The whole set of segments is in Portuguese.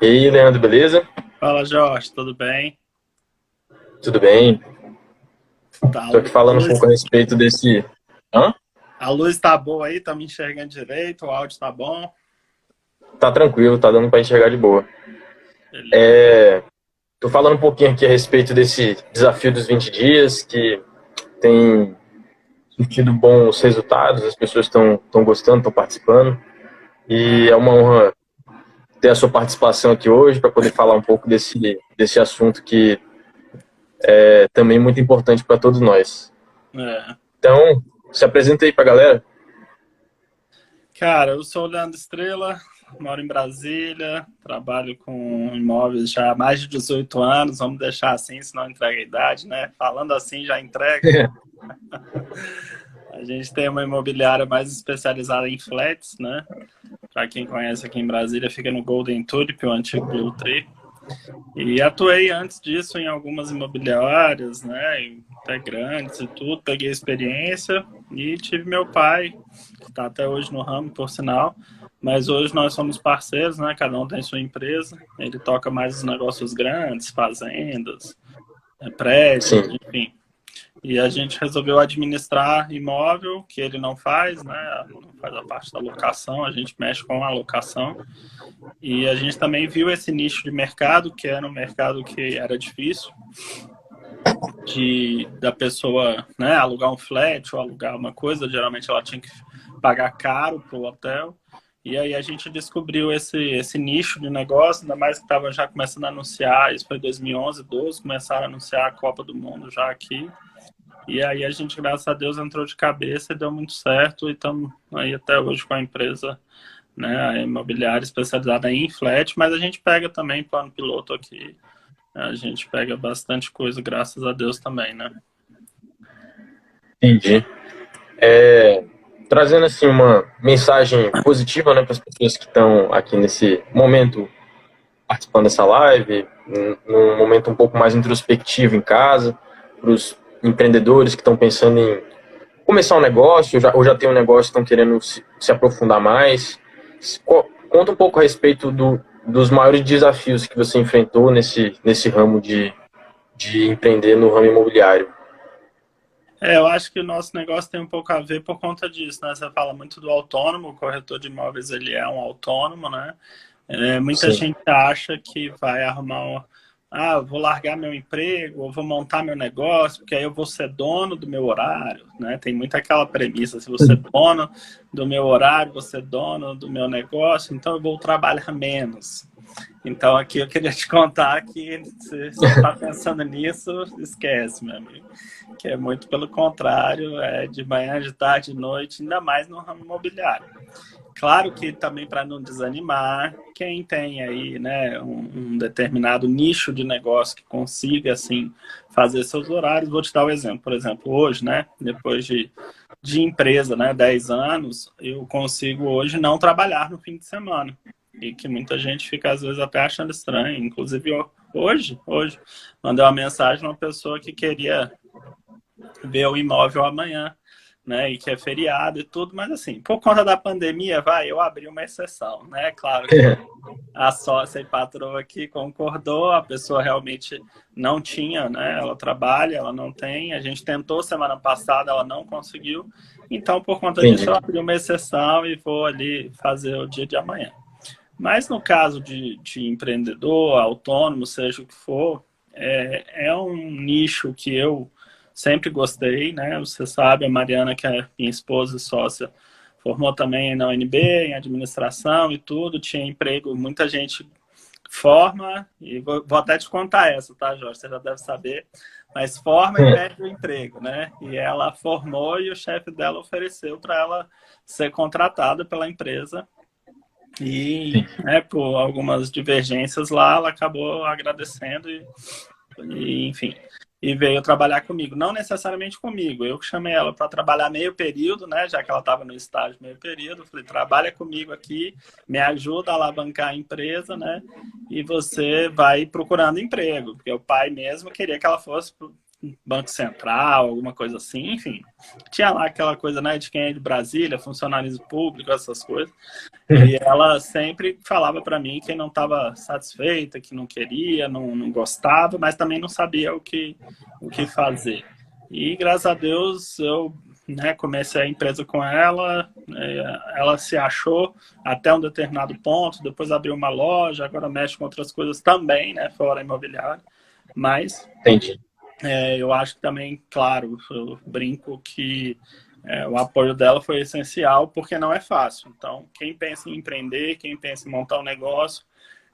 E aí, Leandro, beleza? Fala, Jorge, tudo bem? Tudo bem? Tá, Tô aqui falando um pouco a respeito desse. Hã? a luz tá boa aí, tá me enxergando direito, o áudio tá bom? Tá tranquilo, tá dando pra enxergar de boa. Beleza. Tô falando um pouquinho aqui a respeito desse desafio dos 20 dias, que tem surtido bons resultados, as pessoas estão gostando, estão participando. E é Ah, uma honra ter a sua participação aqui hoje para poder falar um pouco desse assunto que é também muito importante para todos nós. é. Então, se apresenta aí pra galera. Cara, eu sou o Leandro Estrela, moro em Brasília, trabalho com imóveis já há mais de 18 anos, vamos deixar assim, senão entrega a idade, né? Falando assim já entrega. A gente tem uma imobiliária mais especializada em flats, né? Para quem conhece aqui em Brasília, fica no Golden Tulip, o antigo Blue Tree. E atuei antes disso em algumas imobiliárias, né, até grandes e tudo, peguei experiência e tive meu pai, que está até hoje no ramo, por sinal, mas hoje nós somos parceiros, né, cada um tem sua empresa, ele toca mais os negócios grandes, fazendas, prédios, Sim, enfim. E a gente resolveu administrar imóvel, que ele não faz, né, não faz a parte da locação, a gente mexe com a locação. E a gente também viu esse nicho de mercado, que era um mercado que era difícil da pessoa, né, alugar um flat ou alugar uma coisa. Geralmente ela tinha que pagar caro para o hotel. E aí a gente descobriu esse nicho de negócio, ainda mais que estava já começando a anunciar, isso foi 2011, 12, começaram a anunciar a Copa do Mundo já aqui. E aí a gente, graças a Deus, entrou de cabeça e deu muito certo e estamos aí até hoje com a empresa, né, a imobiliária especializada em flat, mas a gente pega também plano piloto aqui. A gente pega bastante coisa, graças a Deus também, né? entendi. Trazendo assim uma mensagem positiva, né, para as pessoas que estão aqui nesse momento participando dessa live, num momento um pouco mais introspectivo em casa, para os empreendedores que estão pensando em começar um negócio ou já tem um negócio e estão querendo se aprofundar mais. Conta um pouco a respeito dos maiores desafios que você enfrentou nesse ramo de empreender no ramo imobiliário. Eu acho que o nosso negócio tem um pouco a ver por conta disso, né? Você fala muito do autônomo, o corretor de imóveis ele é um autônomo, né? Muita Sim, gente acha que vai arrumar eu vou largar meu emprego, ou vou montar meu negócio, porque aí eu vou ser dono do meu horário, né? Tem muito aquela premissa, se você é dono do meu horário, você é dono do meu negócio, então eu vou trabalhar menos. Então aqui eu queria te contar que se você está pensando nisso, esquece, meu amigo. Que é muito pelo contrário, é de manhã, de tarde, de noite, ainda mais no ramo imobiliário. Claro que também para não desanimar, quem tem aí, né, um determinado nicho de negócio que consiga assim fazer seus horários, vou te dar o um exemplo. Por exemplo, hoje, né, depois de empresa, né, 10 anos, eu consigo hoje não trabalhar no fim de semana. E que muita gente fica às vezes até achando estranho. Inclusive hoje, mandei uma mensagem a uma pessoa que queria ver o imóvel amanhã, né? E que é feriado e tudo, mas assim, por conta da pandemia, eu abri uma exceção, né? Claro que a sócia e patroa aqui concordou, a pessoa realmente não tinha, né? Ela trabalha, ela não tem. A gente tentou semana passada, ela não conseguiu. Então, por conta disso, entendi. eu abri uma exceção e vou ali fazer o dia de amanhã. Mas no caso de empreendedor, autônomo, seja o que for, é um nicho que eu sempre gostei, né? Você sabe, a Mariana, que é minha esposa e sócia, formou também na UNB, em administração e tudo, tinha emprego, muita gente forma, e vou até te contar essa, tá, Jorge? Você já deve saber, mas forma e perde o emprego, né? E ela formou e o chefe dela ofereceu para ela ser contratada pela empresa e, né, por algumas divergências lá, ela acabou agradecendo enfim, e veio trabalhar comigo. Não necessariamente comigo, eu que chamei ela para trabalhar meio período, né, já que ela estava no estágio meio período. Falei, trabalha comigo aqui, me ajuda a alavancar a empresa, né, e você vai procurando emprego, porque o pai mesmo queria que ela fosse Banco Central, alguma coisa assim, enfim. Tinha lá aquela coisa, né, de quem é de Brasília, funcionalismo público, essas coisas. E ela sempre falava para mim que não estava satisfeita, que não queria, não gostava, mas também não sabia o que fazer. E graças a Deus eu, né, comecei a empresa com ela, ela se achou até um determinado ponto, depois abriu uma loja, agora mexe com outras coisas também, né, fora imobiliário. Mas Entendi. eu acho que também, claro, eu brinco que o apoio dela foi essencial, porque não é fácil. Então, quem pensa em empreender, quem pensa em montar um negócio,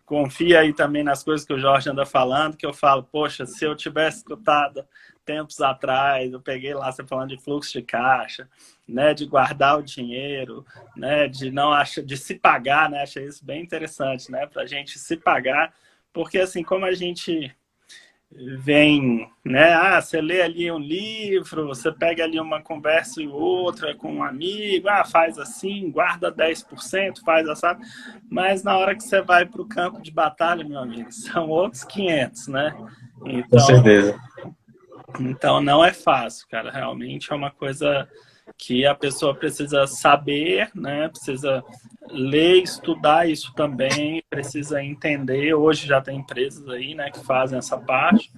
confia aí também nas coisas que o Jorge anda falando, que eu falo, poxa, se eu tivesse escutado tempos atrás, eu peguei lá você falando de fluxo de caixa, né, de guardar o dinheiro, né, de não achar, de se pagar, né, achei isso bem interessante, né, para a gente se pagar, porque assim como a gente vem, né, você lê ali um livro, você pega ali uma conversa e outra com um amigo, faz assim, guarda 10%, faz assim, mas na hora que você vai para o campo de batalha, meu amigo, são outros 500, né? Com certeza. Então não é fácil, cara. Realmente é uma coisa que a pessoa precisa saber, né? Precisa ler, estudar isso também, precisa entender. Hoje já tem empresas aí, né, que fazem essa parte.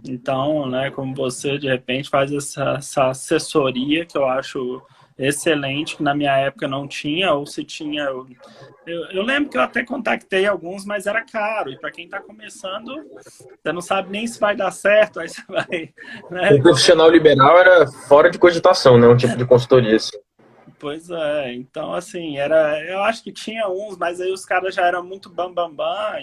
Então, né, como você de repente faz essa assessoria que eu acho excelente, que na minha época não tinha, ou se tinha, eu lembro que eu até contactei alguns, mas era caro, e para quem está começando, você não sabe nem se vai dar certo, aí você vai, né? O profissional liberal era fora de cogitação, né? Um tipo de consultoria, assim. Pois é, então assim, eu acho que tinha uns, mas aí os caras já eram muito bam,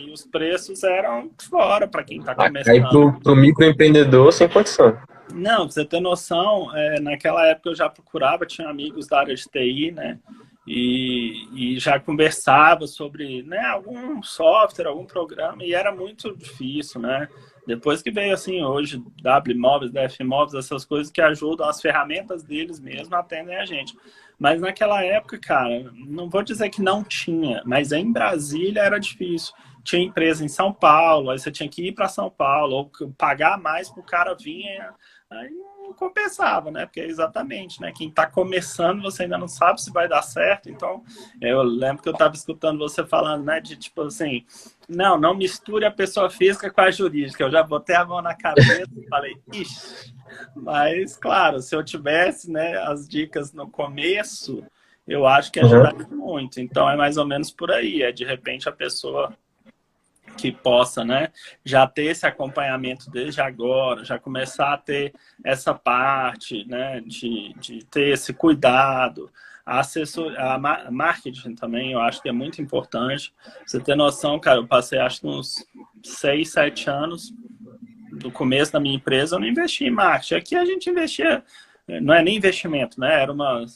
e os preços eram fora para quem está Aí começando. pro microempreendedor, sem condição. Não, pra você ter noção, naquela época eu já procurava, tinha amigos da área de TI, né? E já conversava sobre, né, algum software, algum programa, e era muito difícil, né? Depois que veio, assim, hoje, W Imóveis, DF Imóveis, essas coisas que ajudam, as ferramentas deles mesmo atendem a gente. Mas naquela época, cara, não vou dizer que não tinha, mas em Brasília era difícil. Tinha empresa em São Paulo, aí você tinha que ir para São Paulo, ou pagar mais para o cara vir. Aí não compensava, né? Porque exatamente, né? Quem está começando, você ainda não sabe se vai dar certo. Então, eu lembro que eu estava escutando você falando, né? De tipo assim, não misture a pessoa física com a jurídica. Eu já botei a mão na cabeça e falei, ixi. Mas, claro, se eu tivesse, né, as dicas no começo, eu acho que ajudaria muito. Então, é mais ou menos por aí. É de repente a pessoa que possa, né, já ter esse acompanhamento desde agora, já começar a ter essa parte, né, de ter esse cuidado. A marketing também, eu acho que é muito importante. Você ter noção, cara, eu passei acho que uns 6, 7 anos do começo da minha empresa, eu não investi em marketing. Aqui a gente investia, não é nem investimento, né? Era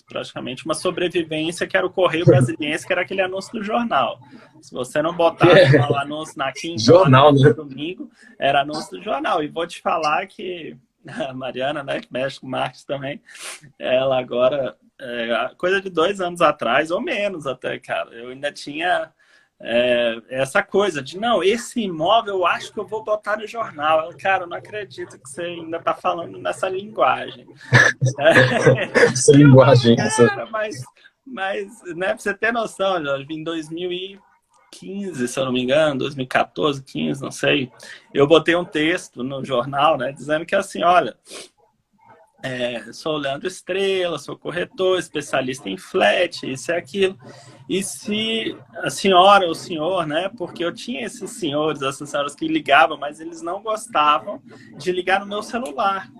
praticamente uma sobrevivência, que era o Correio Brasiliense, que era aquele anúncio do jornal. Se você não botasse o anúncio na quinta, jornal, no né? domingo, era anúncio do jornal. E vou te falar que a Mariana, né, que mexe com marketing também, ela agora, coisa de 2 anos atrás, ou menos até, cara, eu ainda tinha essa coisa de, não, esse imóvel eu acho que eu vou botar no jornal. Ela, cara, eu não acredito que você ainda está falando nessa linguagem. Essa linguagem. Cara, mas, né, pra você ter noção, Jorge, em 2015, se eu não me engano, 2014, 15, não sei, eu botei um texto no jornal, né, dizendo que assim, olha, sou Leandro Estrela, sou corretor, especialista em flat, isso e aquilo. E se a senhora ou o senhor, né? Porque eu tinha esses senhores, essas senhoras que ligavam, mas eles não gostavam de ligar no meu celular.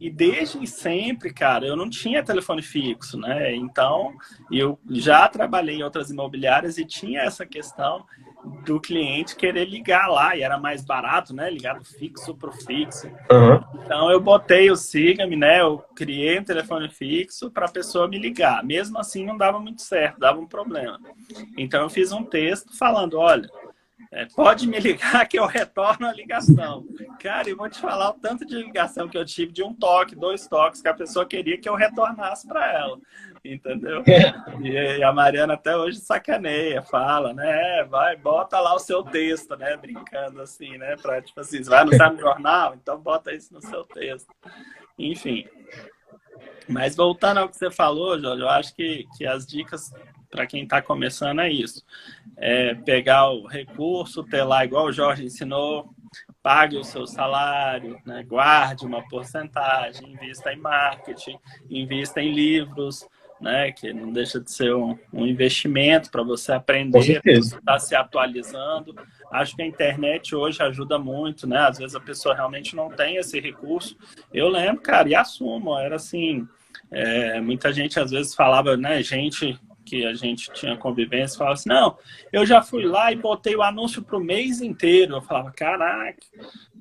E desde sempre, cara, eu não tinha telefone fixo, né? Então, eu já trabalhei em outras imobiliárias e tinha essa questão do cliente querer ligar lá, e era mais barato, né? Ligar do fixo para o fixo. Então, eu botei o Siga-me, né? Eu criei um telefone fixo para a pessoa me ligar. Mesmo assim, não dava muito certo, dava um problema. Então, eu fiz um texto falando, olha, Pode me ligar que eu retorno a ligação. Cara, eu vou te falar o tanto de ligação que eu tive de 1 toque, 2 toques, que a pessoa queria que eu retornasse para ela. Entendeu? E a Mariana até hoje sacaneia, fala, né? Vai, bota lá o seu texto, né? Brincando assim, né? Pra, tipo assim, você vai anunciar no jornal? Então bota isso no seu texto. Enfim. Mas voltando ao que você falou, Jorge, eu acho que as dicas para quem está começando é isso. É pegar o recurso, ter lá, igual o Jorge ensinou, pague o seu salário, né? Guarde uma porcentagem, invista em marketing, invista em livros, né? Que não deixa de ser um investimento para você Com aprender, para você certeza. estar se atualizando. Acho que a internet hoje ajuda muito, né? Às vezes a pessoa realmente não tem esse recurso. Eu lembro, cara, e assumo, era assim, muita gente às vezes falava, né, gente que a gente tinha convivência, falava assim, não, eu já fui lá e botei o anúncio para o mês inteiro. Eu falava, caraca,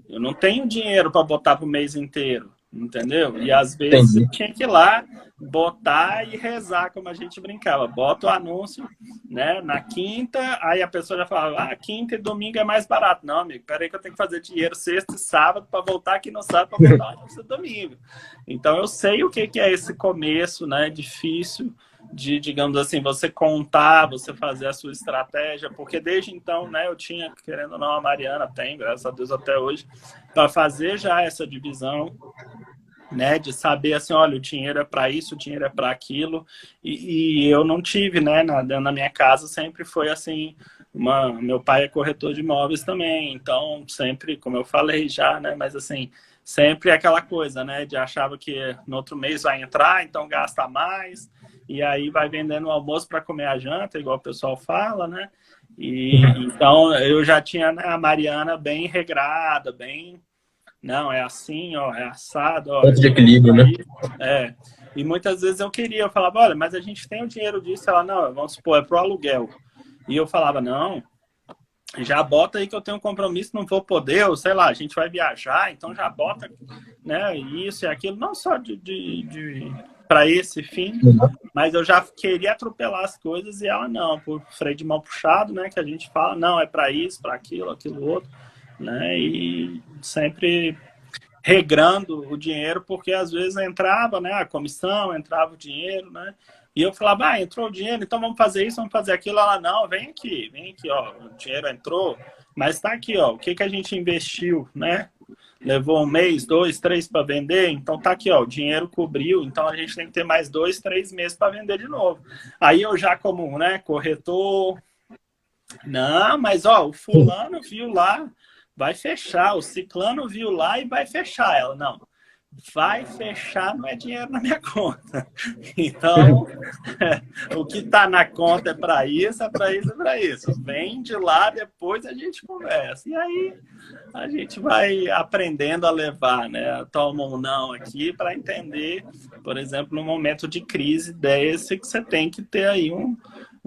eu não tenho dinheiro para botar para o mês inteiro, entendeu? E às vezes eu Entendi. tinha que ir lá, botar e rezar, como a gente brincava. Bota o anúncio, né, na quinta, aí a pessoa já falava, quinta e domingo é mais barato. Não, amigo, peraí que eu tenho que fazer dinheiro sexta e sábado para voltar aqui no sábado para botar o anúncio domingo. Então eu sei o que é esse começo, né, difícil, de, digamos assim, você contar, você fazer a sua estratégia, porque desde então, né, eu tinha, querendo ou não, a Mariana tem, graças a Deus até hoje, para fazer já essa divisão, né, de saber assim, olha, o dinheiro é para isso, o dinheiro é para aquilo, e eu não tive, né, na minha casa sempre foi assim, meu pai é corretor de imóveis também, então sempre, como eu falei já, né, mas assim, sempre aquela coisa, né, de achava que no outro mês vai entrar, então gasta mais, e aí vai vendendo o almoço para comer a janta, igual o pessoal fala, né, e então eu já tinha, né, a Mariana bem regrada, bem, não, é assim, ó, é assado, ó, Ponto eu de vou equilíbrio, comprar né? isso. E muitas vezes eu falava, olha, mas a gente tem o dinheiro disso. Ela, não, vamos supor, é pro aluguel. E eu falava, não, já bota aí que eu tenho um compromisso, não vou poder, ou sei lá, a gente vai viajar, então já bota, né, isso e aquilo, não só para esse fim, mas eu já queria atropelar as coisas e ela não, por freio de mão puxado, né, que a gente fala, não, é para isso, para aquilo, aquilo outro, né, e sempre regrando o dinheiro, porque às vezes entrava, né, a comissão, entrava o dinheiro, né, e eu falava, entrou o dinheiro, então vamos fazer isso, vamos fazer aquilo. Ela, não, vem aqui, ó, o dinheiro entrou, mas tá aqui, ó, o que a gente investiu, né, levou 1 mês, 2, 3 para vender, então tá aqui, ó, o dinheiro cobriu, então a gente tem que ter mais 2, 3 meses para vender de novo. Aí eu já como, né, corretor, não, mas ó, o fulano viu lá, vai fechar, o ciclano viu lá e vai fechar. Ela, não, vai fechar, não é dinheiro na minha conta. Então, o que está na conta é para isso, é para isso, é para isso. Vende lá, depois a gente conversa. E aí a gente vai aprendendo a levar, né? Toma um não aqui para entender, por exemplo, no momento de crise desse, que você tem que ter aí um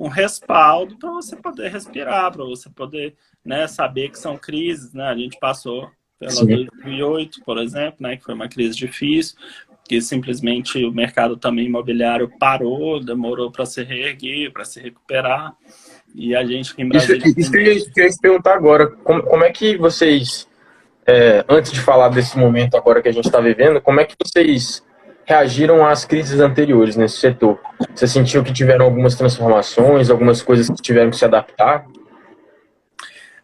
respaldo para você poder respirar, para você poder, né, saber que são crises, né? A gente passou pela 2008, por exemplo, né, que foi uma crise difícil, que simplesmente o mercado também imobiliário parou, demorou para se reerguer, para se recuperar, e a gente aqui em Brasília... Isso que eu ia te perguntar agora, como é que vocês, antes de falar desse momento agora que a gente está vivendo, como é que vocês reagiram às crises anteriores nesse setor? Você sentiu que tiveram algumas transformações, algumas coisas que tiveram que se adaptar?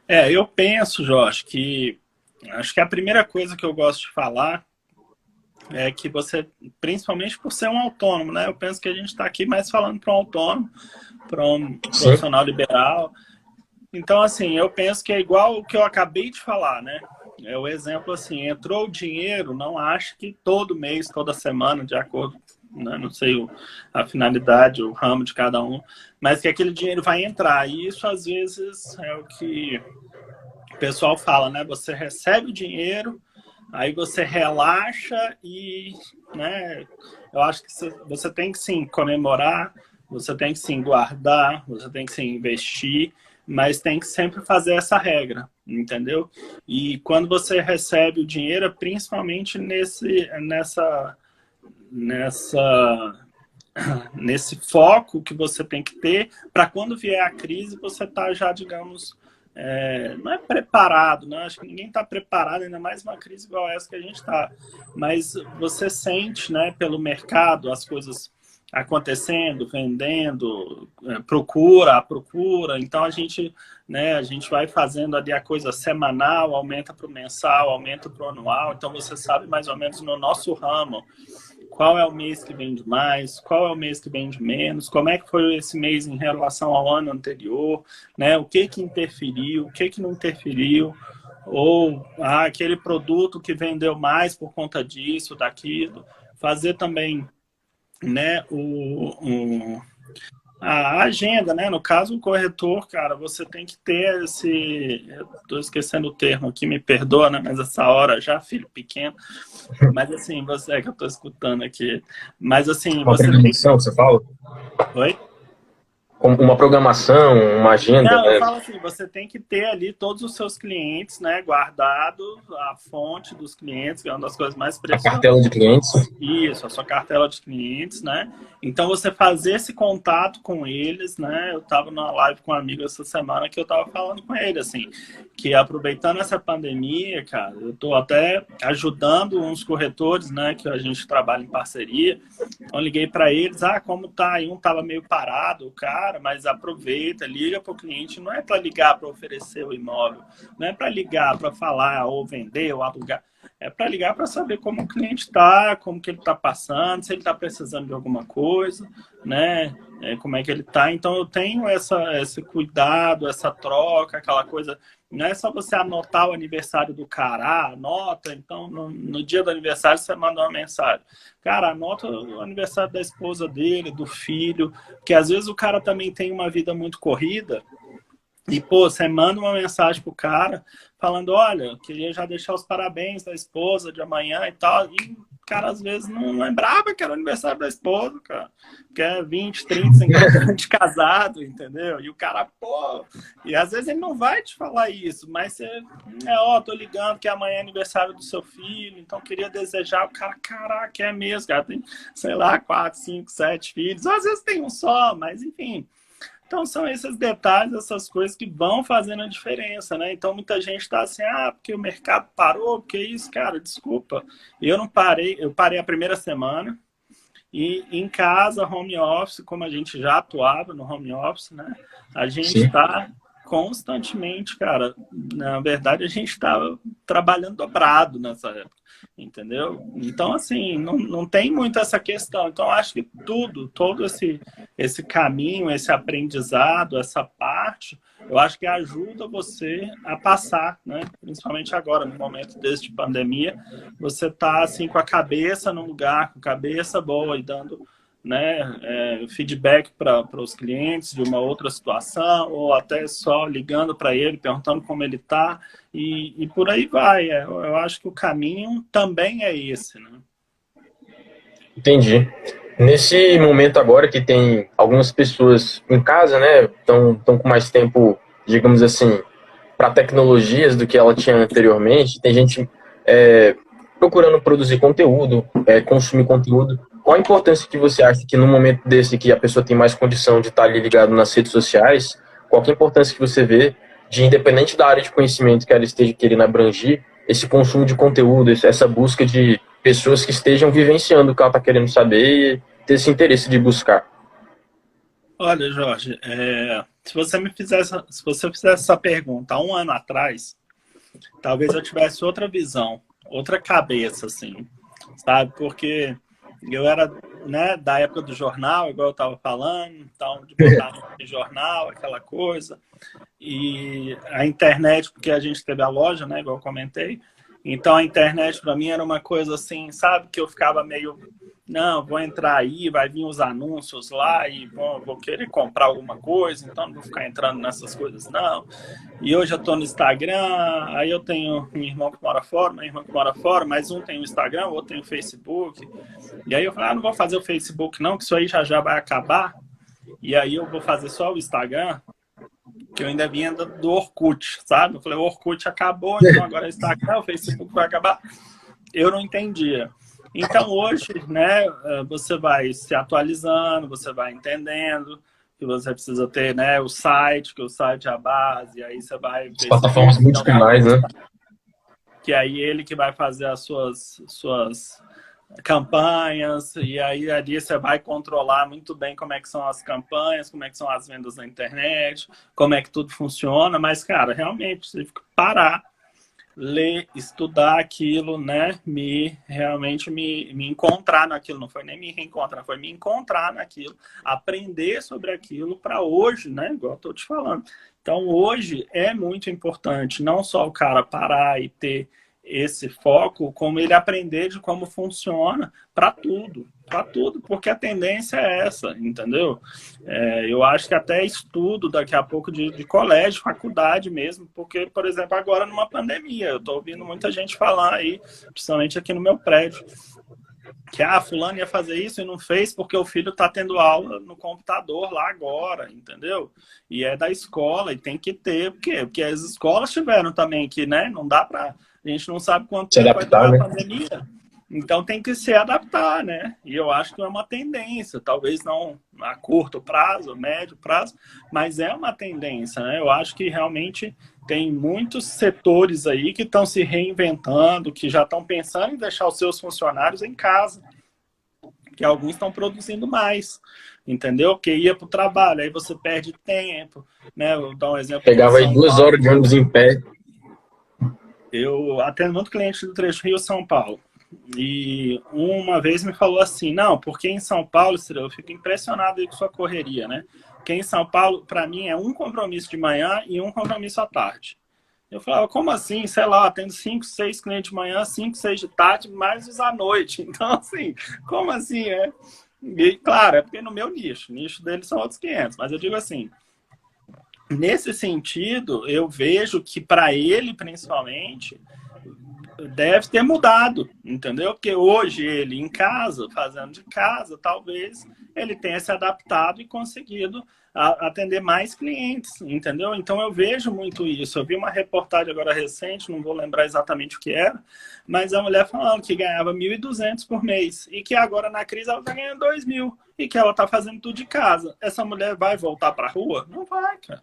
Eu penso, Jorge, que acho que a primeira coisa que eu gosto de falar é que você, principalmente por ser um autônomo, né? Eu penso que a gente está aqui mais falando para um autônomo, para um profissional liberal. Então, assim, eu penso que é igual o que eu acabei de falar, né? É o exemplo assim, entrou o dinheiro, não acho que todo mês, toda semana, de acordo, né? Não sei a finalidade, o ramo de cada um, mas que aquele dinheiro vai entrar. E isso, às vezes, é o que o pessoal fala, né? Você recebe o dinheiro, aí você relaxa e, né? Eu acho que você tem que, sim, comemorar, você tem que, sim, guardar, você tem que, sim, investir, mas tem que sempre fazer essa regra, entendeu? E quando você recebe o dinheiro, principalmente nesse foco que você tem que ter, para quando vier a crise, você tá já, digamos, não é preparado, né? Acho que ninguém está preparado, ainda mais uma crise igual essa que a gente está. Mas você sente, né, pelo mercado, as coisas acontecendo, vendendo, procura, então né, a gente vai fazendo ali a coisa semanal, aumenta para o mensal, aumenta para o anual, então você sabe mais ou menos no nosso ramo qual é o mês que vende mais, qual é o mês que vende menos, como é que foi esse mês em relação ao ano anterior, né, o que interferiu, o que não interferiu, ou aquele produto que vendeu mais por conta disso, daquilo, fazer também, né, a agenda, né? No caso, o corretor, cara, você tem que ter esse... Eu tô esquecendo o termo aqui, me perdoa, né? Mas essa hora já, filho pequeno. Mas assim, você é que eu tô escutando aqui. Mas assim, Uma você tem... programação, você fala? Oi? Como uma programação, uma agenda, Não, eu né? falo assim, você tem que ter ali todos os seus clientes, né, guardado, a fonte dos clientes, que é uma das coisas mais A preciosas. cartela de clientes. Isso, a sua cartela de clientes, né? Então, você fazer esse contato com eles, né? Eu estava numa live com um amigo essa semana que eu estava falando com ele, assim, que aproveitando essa pandemia, cara, eu estou até ajudando uns corretores, né? Que a gente trabalha em parceria. Então, liguei para eles, como tá? Aí um estava meio parado, o cara, mas aproveita, liga para o cliente. Não é para ligar para oferecer o imóvel, não é para ligar para falar ou vender ou alugar. É para ligar para saber como o cliente está, como que ele está passando, se ele está precisando de alguma coisa, né? Como é que ele está. Então, eu tenho esse cuidado, essa troca, aquela coisa. Não é só você anotar o aniversário do cara, anota, então no dia do aniversário você manda uma mensagem. Cara, anota o aniversário da esposa dele, do filho, porque às vezes o cara também tem uma vida muito corrida. E, pô, você manda uma mensagem pro cara falando, olha, eu queria já deixar os parabéns da esposa de amanhã e tal. E o cara, às vezes, não lembrava que era o aniversário da esposa, cara. Que é 20, 30, 50 anos de casado, entendeu? E o cara, pô... E às vezes ele não vai te falar isso, mas você... tô ligando que amanhã é aniversário do seu filho, então queria desejar. O cara, caraca, é mesmo, cara. Tem, sei lá, 4, 5, 7 filhos. Às vezes tem um só, mas enfim... Então, são esses detalhes, essas coisas que vão fazendo a diferença, né? Então, muita gente está assim, porque o mercado parou, porque isso, cara, desculpa. Eu não parei, eu parei a primeira semana e em casa, home office, como a gente já atuava no home office, né? A gente está constantemente, cara, na verdade, a gente estava trabalhando dobrado nessa época, entendeu? Então, assim, não tem muito essa questão. Então, acho que todo esse caminho, esse aprendizado, essa parte, eu acho que ajuda você a passar, né? Principalmente agora, no momento deste pandemia, você tá, assim, com a cabeça no lugar, com a cabeça boa e dando, né, feedback para os clientes de uma outra situação, ou até só ligando para ele, perguntando como ele está, e por aí vai. Eu acho que o caminho também é esse, né? Entendi. Nesse momento agora que tem algumas pessoas em casa, né, estão com mais tempo, digamos assim, para tecnologias do que ela tinha anteriormente, tem gente procurando produzir conteúdo, consumir conteúdo. Qual a importância que você acha que no momento desse que a pessoa tem mais condição de estar ali ligado nas redes sociais, qual que é a importância que você vê de, independente da área de conhecimento que ela esteja querendo abranger, esse consumo de conteúdo, essa busca de pessoas que estejam vivenciando o que ela está querendo saber e ter esse interesse de buscar? Olha, Jorge, se você fizesse essa pergunta há um ano atrás, talvez eu tivesse outra visão, outra cabeça, assim, sabe? Porque eu era, né, da época do jornal, igual eu estava falando, então, de botar no jornal, aquela coisa. E a internet, porque a gente teve a loja, né, igual eu comentei. Então, a internet, para mim, era uma coisa assim, sabe? Que eu ficava meio... Não, vou entrar aí, vai vir os anúncios lá e vou querer comprar alguma coisa, então não vou ficar entrando nessas coisas, não. E hoje eu estou no Instagram, aí eu tenho um irmão que mora fora, uma irmã que mora fora, mas um tem o Instagram, o outro tem o Facebook. E aí eu falei, não vou fazer o Facebook não, que isso aí já vai acabar. E aí eu vou fazer só o Instagram, que eu ainda vinha do Orkut, sabe? Eu falei, o Orkut acabou, então agora o Instagram, o Facebook vai acabar. Eu não entendia. Então hoje, né, você vai se atualizando, você vai entendendo, que você precisa ter, né, o site, que o site é a base, aí você vai... As plataformas multicanais, né? Que aí ele que vai fazer as suas campanhas, e aí ali você vai controlar muito bem como é que são as campanhas, como é que são as vendas na internet, como é que tudo funciona, mas, cara, realmente, você tem que parar, ler, estudar aquilo, né, realmente me encontrar naquilo, não foi nem me reencontrar, foi me encontrar naquilo, aprender sobre aquilo para hoje, né, igual eu tô te falando. Então, hoje é muito importante não só o cara parar e ter esse foco, como ele aprender de como funciona para tudo, porque a tendência é essa, entendeu? Eu acho que até estudo daqui a pouco de colégio, faculdade mesmo, porque, por exemplo, agora numa pandemia, eu estou ouvindo muita gente falar aí, principalmente aqui no meu prédio, que fulano ia fazer isso e não fez porque o filho está tendo aula no computador lá agora, entendeu? E é da escola e tem que ter, por quê? Porque as escolas tiveram também que, né, não dá para... A gente não sabe quanto tempo vai durar a pandemia. Então tem que se adaptar, né? E eu acho que é uma tendência, talvez não a curto prazo, médio prazo, mas é uma tendência, né? Eu acho que realmente tem muitos setores aí que estão se reinventando, que já estão pensando em deixar os seus funcionários em casa, que alguns estão produzindo mais, entendeu? Porque ia para o trabalho, aí você perde tempo, né? Vou dar um exemplo. Pegava aí 2 horas de ônibus em pé. Eu atendo muito cliente do trecho Rio-São Paulo. E uma vez me falou assim, não, porque em São Paulo, eu fico impressionado aí com sua correria, né? Porque em São Paulo, para mim, é um compromisso de manhã e um compromisso à tarde. Eu falava, como assim? Sei lá, atendo 5, 6 clientes de manhã, 5, 6 de tarde, mais os à noite. Então, assim, como assim? E, claro, é porque no meu nicho. O nicho deles são outros 500. Mas eu digo assim, nesse sentido, eu vejo que para ele, principalmente, deve ter mudado, entendeu? Porque hoje ele em casa, fazendo de casa, talvez ele tenha se adaptado e conseguido atender mais clientes, entendeu? Então eu vejo muito isso. Eu vi uma reportagem agora recente, não vou lembrar exatamente o que era, mas a mulher falando que ganhava 1.200 por mês e que agora na crise ela está ganhando 2.000 e que ela está fazendo tudo de casa. Essa mulher vai voltar para a rua? Não vai, cara.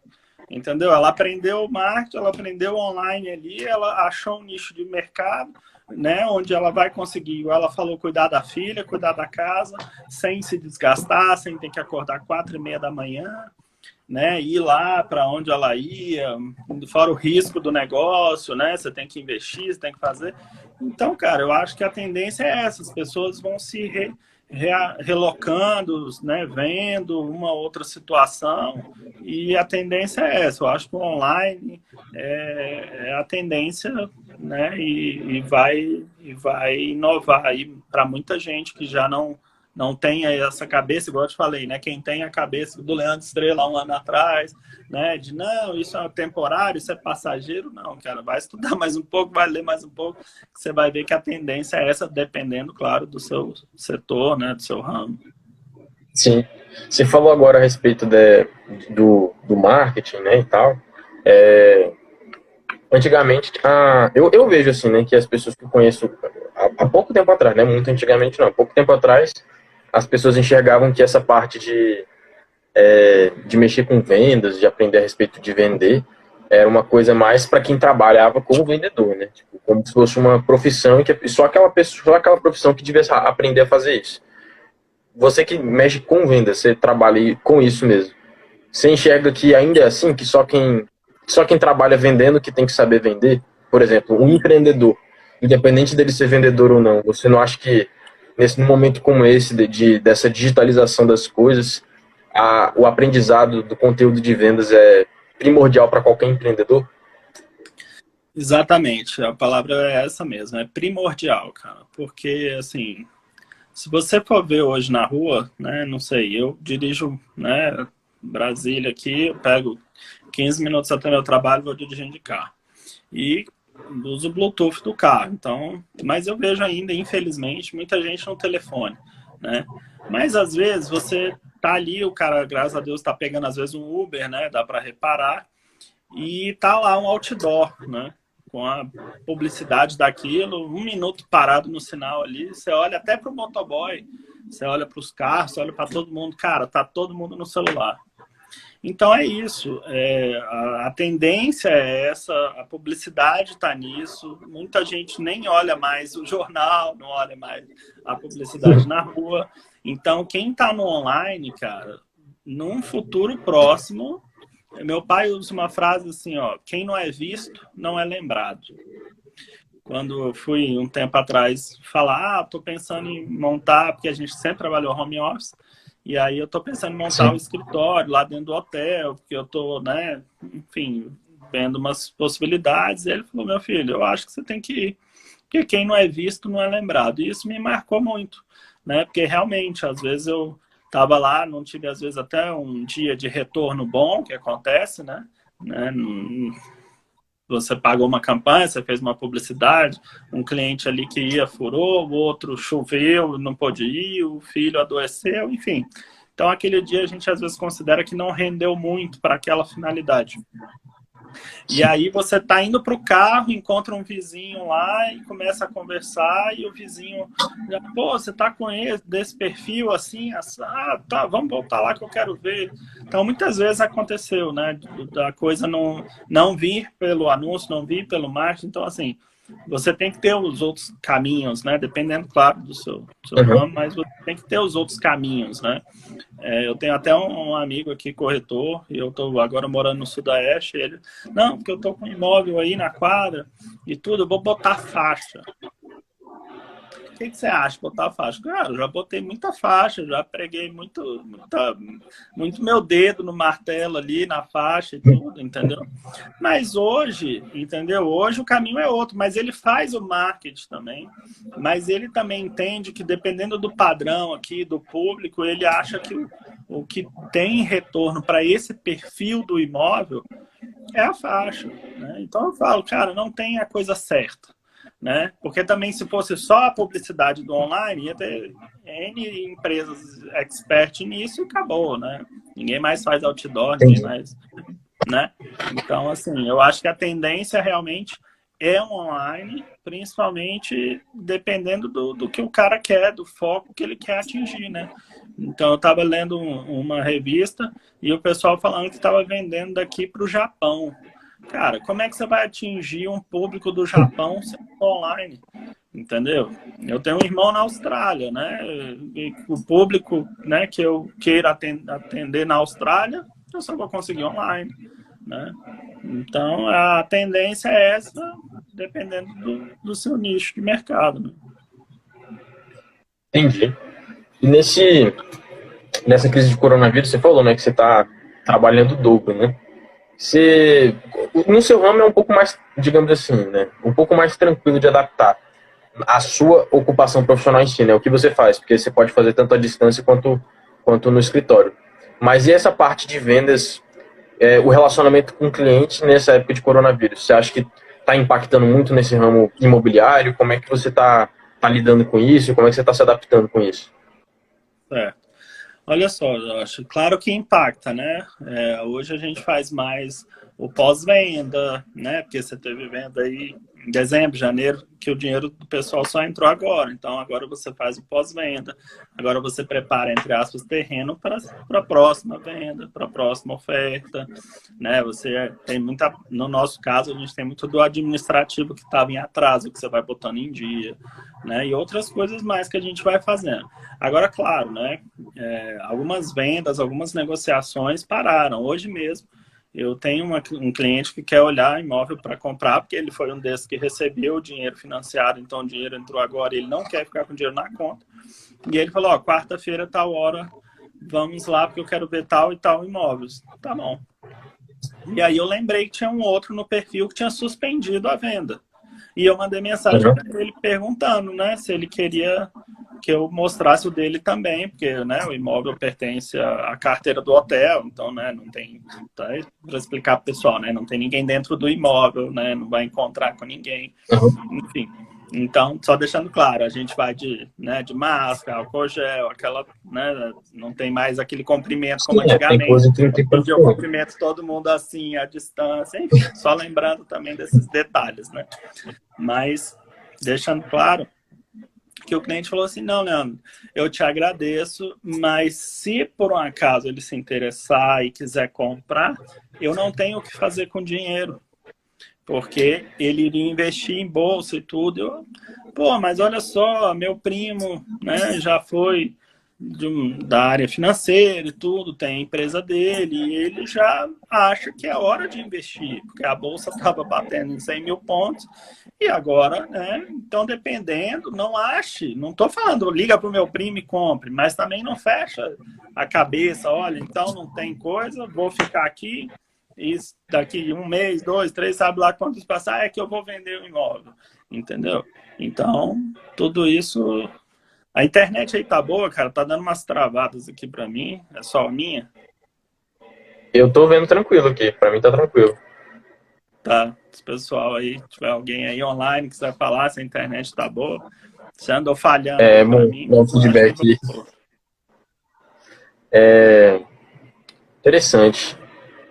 Entendeu? Ela aprendeu o marketing, ela aprendeu online ali, ela achou um nicho de mercado, né, onde ela vai conseguir, igual ela falou, cuidar da filha, cuidar da casa, sem se desgastar, sem ter que acordar 4h30 da manhã, né, ir lá para onde ela ia, fora o risco do negócio, né, você tem que investir, você tem que fazer. Então, cara, eu acho que a tendência é essa, as pessoas vão se relocando, né, vendo uma outra situação, e a tendência é essa. Eu acho que o online é a tendência, né, e vai inovar aí para muita gente que já não tem essa cabeça, igual eu te falei, né? Quem tem a cabeça do Leandro Estrela 1 ano atrás, né? De não, isso é temporário, isso é passageiro. Não, cara, vai estudar mais um pouco, vai ler mais um pouco, que você vai ver que a tendência é essa, dependendo, claro, do seu setor, né? Do seu ramo. Sim. Você falou agora a respeito do marketing, né, e tal. Antigamente, eu vejo assim, né, que as pessoas que eu conheço há pouco tempo atrás, né, muito antigamente não, há pouco tempo atrás, as pessoas enxergavam que essa parte de mexer com vendas, de aprender a respeito de vender, era uma coisa mais para quem trabalhava como vendedor, né? Tipo, como se fosse uma profissão e que só aquela profissão que devia aprender a fazer isso. Você que mexe com vendas, você trabalha com isso mesmo. Você enxerga que ainda é assim, que só quem trabalha vendendo que tem que saber vender? Por exemplo, um empreendedor, independente dele ser vendedor ou não, você não acha que num momento como esse, dessa digitalização das coisas, o aprendizado do conteúdo de vendas é primordial para qualquer empreendedor? Exatamente, a palavra é essa mesmo, é primordial, cara, porque, assim, se você for ver hoje na rua, né, não sei, eu dirijo, né, Brasília aqui, eu pego 15 minutos até meu trabalho, vou dirigindo de carro. E uso o Bluetooth do carro, então, mas eu vejo ainda, infelizmente, muita gente no telefone, né? Mas às vezes você tá ali, o cara, graças a Deus, tá pegando às vezes um Uber, né? Dá para reparar, e tá lá um outdoor, né? Com a publicidade daquilo, 1 minuto parado no sinal ali, você olha até pro motoboy, você olha para os carros, você olha para todo mundo, cara, tá todo mundo no celular. Então é isso, a tendência é essa, a publicidade está nisso, muita gente nem olha mais o jornal, não olha mais a publicidade na rua. Então quem está no online, cara, num futuro próximo, meu pai usa uma frase assim, ó, quem não é visto não é lembrado. Quando eu fui um tempo atrás falar, tô pensando em montar, porque a gente sempre trabalhou home office, e aí eu tô pensando em montar um escritório lá dentro do hotel, porque eu tô, né, enfim, vendo umas possibilidades. E ele falou, meu filho, eu acho que você tem que ir, porque quem não é visto não é lembrado. E isso me marcou muito, né, porque realmente, às vezes eu tava lá, não tive, às vezes, até um dia de retorno bom, que acontece, né, você pagou uma campanha, você fez uma publicidade, um cliente ali que ia furou, o outro choveu, não pôde ir, o filho adoeceu, enfim. Então, aquele dia a gente às vezes considera que não rendeu muito para aquela finalidade. E aí você tá indo para o carro, encontra um vizinho lá e começa a conversar e o vizinho já, pô, você tá com esse, desse perfil assim, tá, vamos voltar lá que eu quero ver. Então muitas vezes aconteceu, né, da coisa não vir pelo anúncio, não vir pelo marketing. Então assim, você tem que ter os outros caminhos, né, dependendo, claro, do seu ramo, mas você tem que ter os outros caminhos, né. Eu tenho até um amigo aqui, corretor, e eu estou agora morando no Sudoeste, ele, não, porque eu estou com um imóvel aí na quadra e tudo, eu vou botar faixa. O que você acha, botar faixa? Cara, eu já botei muita faixa, já preguei muito meu dedo no martelo ali, na faixa e tudo, entendeu? Mas hoje, entendeu? Hoje o caminho é outro, mas ele faz o marketing também, mas ele também entende que dependendo do padrão aqui, do público, ele acha que o que tem retorno para esse perfil do imóvel é a faixa, né? Então eu falo, cara, não tem a coisa certa. Né? Porque também se fosse só a publicidade do online, ia ter N empresas expert nisso e acabou, né? Ninguém mais faz outdoor, ninguém mais, né? Então, assim, eu acho que a tendência realmente é online, principalmente dependendo do que o cara quer, do foco que ele quer atingir, né? Então, eu estava lendo uma revista e o pessoal falando que estava vendendo daqui para o Japão. Cara, como é que você vai atingir um público do Japão sendo online? Entendeu? Eu tenho um irmão na Austrália, né? E o público, né, que eu queira atender na Austrália, eu só vou conseguir online, né? Então, a tendência é essa, dependendo do seu nicho de mercado. Né? Entendi. E nessa crise de coronavírus, você falou, né, que você está trabalhando dobro, né? Você, no seu ramo é um pouco mais, digamos assim, né, um pouco mais tranquilo de adaptar a sua ocupação profissional em si, né, o que você faz, porque você pode fazer tanto à distância quanto no escritório. Mas e essa parte de vendas, o relacionamento com o cliente nessa época de coronavírus? Você acha que está impactando muito nesse ramo imobiliário? Como é que você está lidando com isso? Como é que você está se adaptando com isso? Certo. Olha só, eu acho claro que impacta, né? Hoje a gente faz mais o pós-venda, né? Porque você teve venda aí em dezembro, janeiro, que o dinheiro do pessoal só entrou agora. Então, agora você faz o pós-venda. Agora você prepara, entre aspas, terreno para a próxima venda, para a próxima oferta, né? Você tem muita... No nosso caso, a gente tem muito do administrativo que estava em atraso, que você vai botando em dia, né? E outras coisas mais que a gente vai fazendo. Agora, claro, né? Algumas vendas, algumas negociações pararam. Hoje mesmo, eu tenho um cliente que quer olhar imóvel para comprar, porque ele foi um desses que recebeu o dinheiro financiado, então o dinheiro entrou agora, ele não quer ficar com o dinheiro na conta. E ele falou, ó, quarta-feira, tal hora, vamos lá, porque eu quero ver tal e tal imóveis. Tá bom. E aí eu lembrei que tinha um outro no perfil que tinha suspendido a venda. E eu mandei mensagem para ele perguntando, né, se ele queria que eu mostrasse o dele também, porque, né, o imóvel pertence à carteira do hotel, então, né, não tem, tá, para explicar para o pessoal, né, não tem ninguém dentro do imóvel, né, não vai encontrar com ninguém, enfim. Então, só deixando claro, a gente vai de máscara, álcool gel, aquela, né, não tem mais aquele comprimento como antigamente, onde eu cumprimento todo mundo assim, à distância, enfim, só lembrando também desses detalhes, né. Mas, deixando claro, que o cliente falou assim, não, Leandro, eu te agradeço, mas se por um acaso ele se interessar e quiser comprar, eu não tenho o que fazer com dinheiro, porque ele iria investir em bolsa e tudo. Pô, mas olha só, meu primo, né, já foi da área financeira e tudo, tem a empresa dele, e ele já acha que é hora de investir, porque a bolsa estava batendo em 100 mil pontos, e agora, né, então dependendo, não ache, não estou falando, liga para o meu primo e compre, mas também não fecha a cabeça, olha, então não tem coisa, vou ficar aqui, e daqui um mês, 2, 3, sabe lá quantos passar, é que eu vou vender o imóvel, entendeu? Então, tudo isso... A internet aí tá boa, cara, tá dando umas travadas aqui pra mim, é só a minha? Eu tô vendo tranquilo aqui, pra mim tá tranquilo. Tá, se pessoal aí, tiver alguém aí online que quiser falar se a internet tá boa, se andou falhando aí pra mim, Bom eu acho que feedback aí. voltou. Interessante.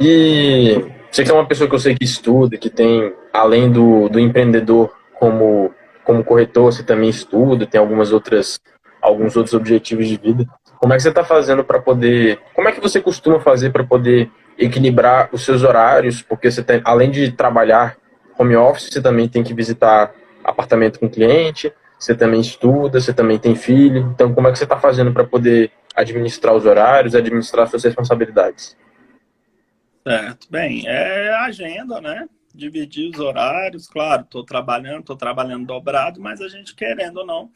E você que é uma pessoa que eu sei que estuda, que tem, além do empreendedor como corretor, você também estuda, tem alguns outros objetivos de vida. Como é que você está fazendo para poder, como é que você costuma fazer para poder equilibrar os seus horários? Porque você tem, além de trabalhar home office, você também tem que visitar apartamento com cliente, você também estuda, você também tem filho. Então, como é que você está fazendo para poder administrar os horários, administrar suas responsabilidades? Certo, bem, é a agenda, né? Dividir os horários, claro, tô trabalhando dobrado, mas a gente querendo ou não,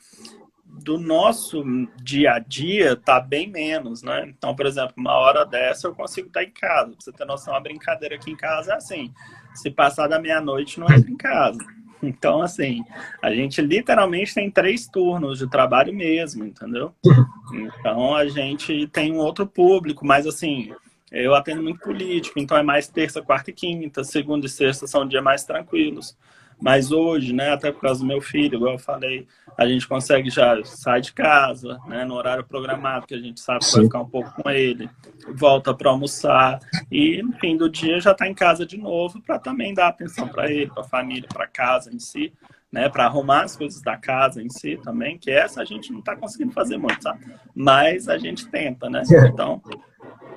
do nosso dia a dia tá bem menos, né? Então, por exemplo, uma hora dessa eu consigo estar em casa. Pra você ter noção, a brincadeira aqui em casa é assim, se passar da meia-noite não entra em casa. Então, assim, a gente literalmente tem 3 turnos de trabalho mesmo, entendeu? Então, a gente tem um outro público, mas assim, eu atendo muito político, então é mais terça, quarta e quinta, segunda e sexta são dias mais tranquilos. Mas hoje, né, até por causa do meu filho, igual eu falei, a gente consegue já sair de casa, né, no horário programado, que a gente sabe que vai Sim. ficar um pouco com ele, volta para almoçar e no fim do dia já está em casa de novo para também dar atenção para ele, para a família, para casa em si, né, para arrumar as coisas da casa em si também, que essa a gente não está conseguindo fazer muito, sabe? Mas a gente tenta, né? Então,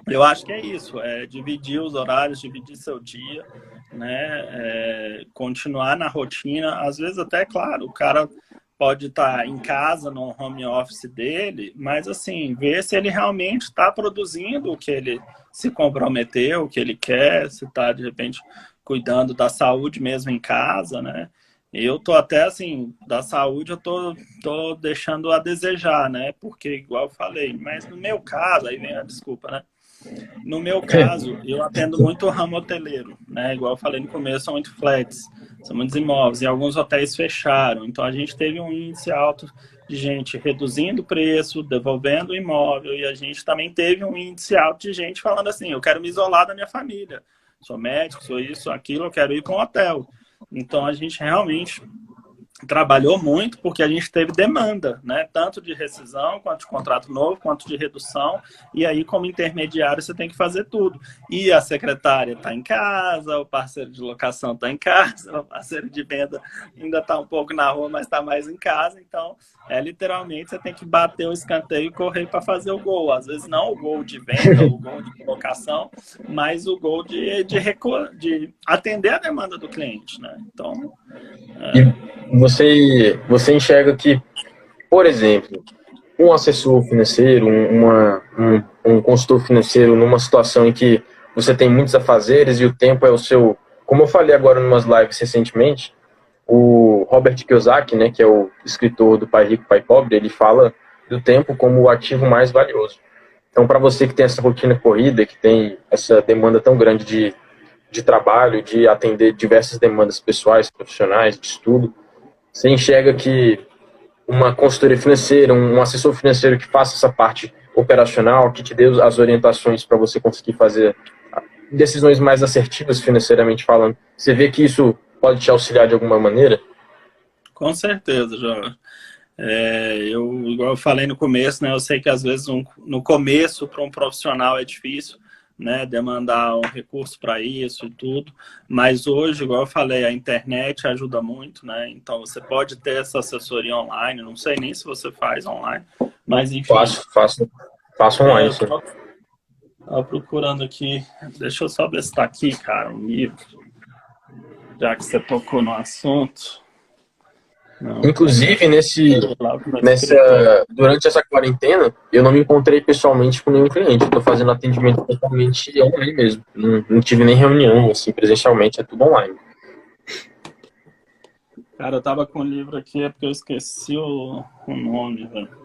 eu acho que é isso, é dividir os horários, dividir seu dia, né? Continuar na rotina. Às vezes até, claro, o cara pode estar em casa, no home office dele, mas assim, ver se ele realmente está produzindo o que ele se comprometeu, o que ele quer, se está, de repente, cuidando da saúde mesmo em casa, né? Eu tô até assim, da saúde eu tô deixando a desejar, né? Porque, igual eu falei, mas no meu caso, aí vem a desculpa, né? No meu caso, eu atendo muito o ramo hoteleiro, né? Igual eu falei no começo, são muito flats, são muitos imóveis, e alguns hotéis fecharam. Então, a gente teve um índice alto de gente reduzindo o preço, devolvendo o imóvel, e a gente também teve um índice alto de gente falando assim, eu quero me isolar da minha família. Sou médico, sou isso, aquilo, eu quero ir para um hotel. Então, a gente realmente trabalhou muito porque a gente teve demanda, né? Tanto de rescisão, quanto de contrato novo, quanto de redução. E aí, como intermediário, você tem que fazer tudo. E a secretária está em casa, o parceiro de locação está em casa, o parceiro de venda ainda está um pouco na rua, mas está mais em casa. Então, literalmente, você tem que bater o escanteio e correr para fazer o gol. Às vezes não o gol de venda, o gol de locação, mas o gol de atender a demanda do cliente, né? Então... E você enxerga que, por exemplo, um assessor financeiro, um consultor financeiro, numa situação em que você tem muitos afazeres e o tempo é o seu... Como eu falei agora em umas lives recentemente, o Robert Kiyosaki, né, que é o escritor do Pai Rico, Pai Pobre, ele fala do tempo como o ativo mais valioso. Então, para você que tem essa rotina corrida, que tem essa demanda tão grande de trabalho, de atender diversas demandas pessoais, profissionais, de estudo, você enxerga que uma consultoria financeira, um assessor financeiro que faça essa parte operacional, que te dê as orientações para você conseguir fazer decisões mais assertivas financeiramente falando, você vê que isso pode te auxiliar de alguma maneira? Com certeza, Jorge. Igual eu falei no começo, né? Eu sei que às vezes no começo para um profissional é difícil, né, demandar um recurso para isso e tudo, mas hoje, igual eu falei, a internet ajuda muito, né, então você pode ter essa assessoria online, não sei nem se você faz online, mas enfim. Faço online, sim. Tava procurando aqui, deixa eu só ver se tá aqui, cara, um livro, já que você tocou no assunto. Não, Inclusive, durante essa quarentena, eu não me encontrei pessoalmente com nenhum cliente. Eu tô fazendo atendimento totalmente online mesmo. Não tive nem reunião, assim, presencialmente, é tudo online. Cara, eu tava com o livro aqui, é porque eu esqueci o nome, velho.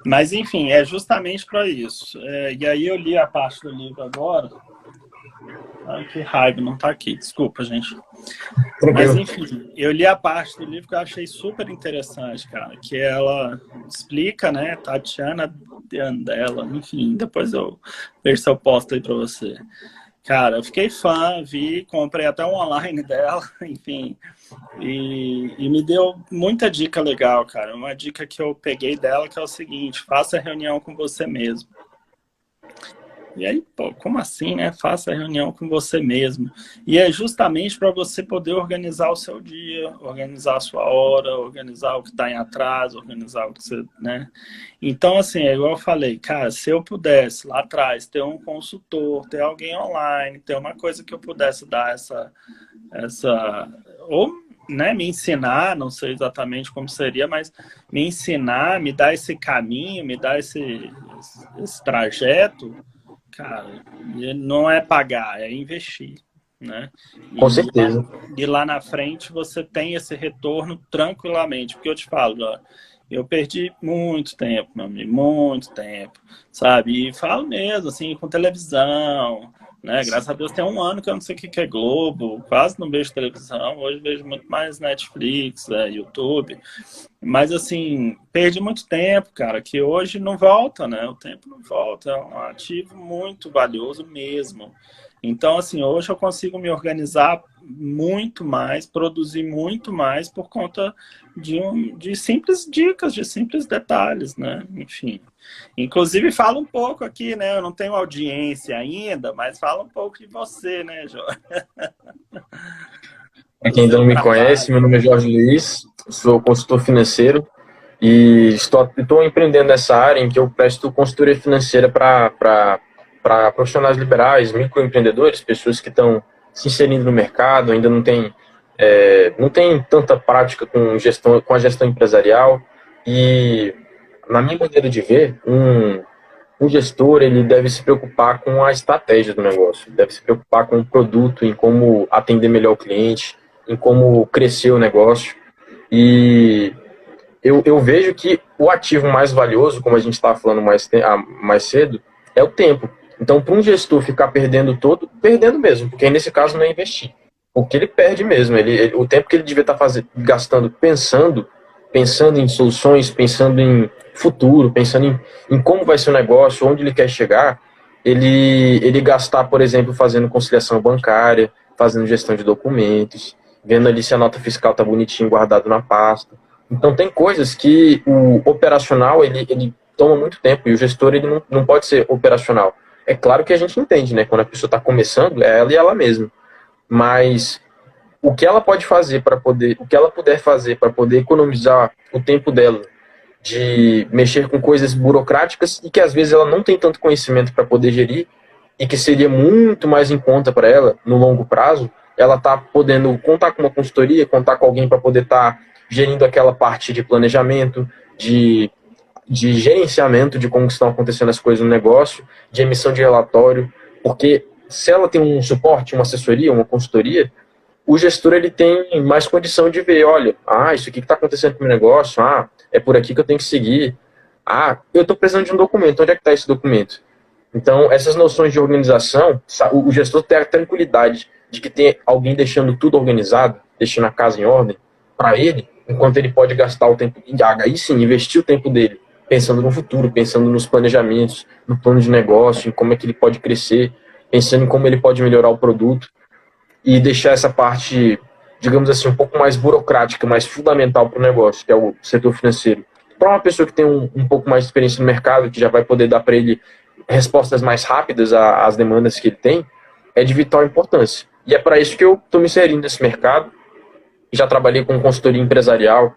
Mas, enfim, é justamente para isso. E aí eu li a parte do livro agora. Ai, que raiva, não tá aqui. Desculpa, gente. Mas, enfim, eu li a parte do livro que eu achei super interessante, cara. Que ela explica, né, Tatiana Deandela. Enfim, depois eu vejo se eu posto aí para você. Cara, eu fiquei fã, comprei até um online dela, enfim. E me deu muita dica legal, cara. Uma dica que eu peguei dela que é o seguinte: faça a reunião com você mesmo. E aí, pô, como assim, né? Faça a reunião com você mesmo. E é justamente para você poder organizar o seu dia, organizar a sua hora, organizar o que está em atraso, organizar o que você, né? Então, assim, é igual eu falei, cara, se eu pudesse lá atrás ter um consultor, ter alguém online, ter uma coisa que eu pudesse dar ou, né, me ensinar, não sei exatamente como seria, mas me ensinar, me dar esse caminho, me dar esse trajeto, cara, não é pagar, é investir, né? Com certeza. E lá na frente você tem esse retorno tranquilamente, porque eu te falo, ó, eu perdi muito tempo, meu amigo, muito tempo, sabe? E falo mesmo, assim, com televisão, né? Graças a Deus tem um ano que eu não sei o que é Globo, quase não vejo televisão, hoje vejo muito mais Netflix, YouTube, mas assim, perdi muito tempo, cara, que hoje não volta, né? O tempo não volta, é um ativo muito valioso mesmo. Então, assim, hoje eu consigo me organizar muito mais, produzir muito mais por conta de simples dicas, de simples detalhes, né? Enfim. Inclusive, fala um pouco aqui, né? Eu não tenho audiência ainda, mas fala um pouco de você, né, Jorge? Para quem ainda não me conhece, meu nome é Jorge Luiz, sou consultor financeiro e estou empreendendo nessa área em que eu presto consultoria financeira para profissionais liberais, microempreendedores, pessoas que estão se inserindo no mercado, ainda não tem tanta prática com a gestão empresarial. E, na minha maneira de ver, um gestor ele deve se preocupar com a estratégia do negócio, deve se preocupar com o produto, em como atender melhor o cliente, em como crescer o negócio. E eu vejo que o ativo mais valioso, como a gente estava falando mais cedo, é o tempo. Então, para um gestor ficar perdendo mesmo, porque nesse caso não é investir. Porque ele perde mesmo. O tempo que ele devia estar gastando pensando em soluções, pensando em futuro, pensando em como vai ser o negócio, onde ele quer chegar, ele gastar, por exemplo, fazendo conciliação bancária, fazendo gestão de documentos, vendo ali se a nota fiscal está bonitinho, guardado na pasta. Então, tem coisas que o operacional, ele toma muito tempo, e o gestor ele não pode ser operacional. É claro que a gente entende, né? Quando a pessoa está começando, é ela e ela mesma. Mas o que ela puder fazer para poder economizar o tempo dela de mexer com coisas burocráticas e que às vezes ela não tem tanto conhecimento para poder gerir e que seria muito mais em conta para ela no longo prazo, ela está podendo contar com uma consultoria, contar com alguém para poder estar gerindo aquela parte de planejamento, de gerenciamento de como estão acontecendo as coisas no negócio, de emissão de relatório, porque se ela tem um suporte, uma assessoria, uma consultoria, o gestor ele tem mais condição de ver, olha, isso aqui que está acontecendo com o meu negócio, é por aqui que eu tenho que seguir, eu estou precisando de um documento, onde é que está esse documento? Então, essas noções de organização, o gestor tem a tranquilidade de que tem alguém deixando tudo organizado, deixando a casa em ordem, para ele, enquanto ele pode gastar o tempo, aí sim, investir o tempo dele, pensando no futuro, pensando nos planejamentos, no plano de negócio, em como é que ele pode crescer, pensando em como ele pode melhorar o produto e deixar essa parte, digamos assim, um pouco mais burocrática, mais fundamental para o negócio, que é o setor financeiro. Para uma pessoa que tem um pouco mais de experiência no mercado, que já vai poder dar para ele respostas mais rápidas às demandas que ele tem, é de vital importância. E é para isso que eu estou me inserindo nesse mercado. Já trabalhei com consultoria empresarial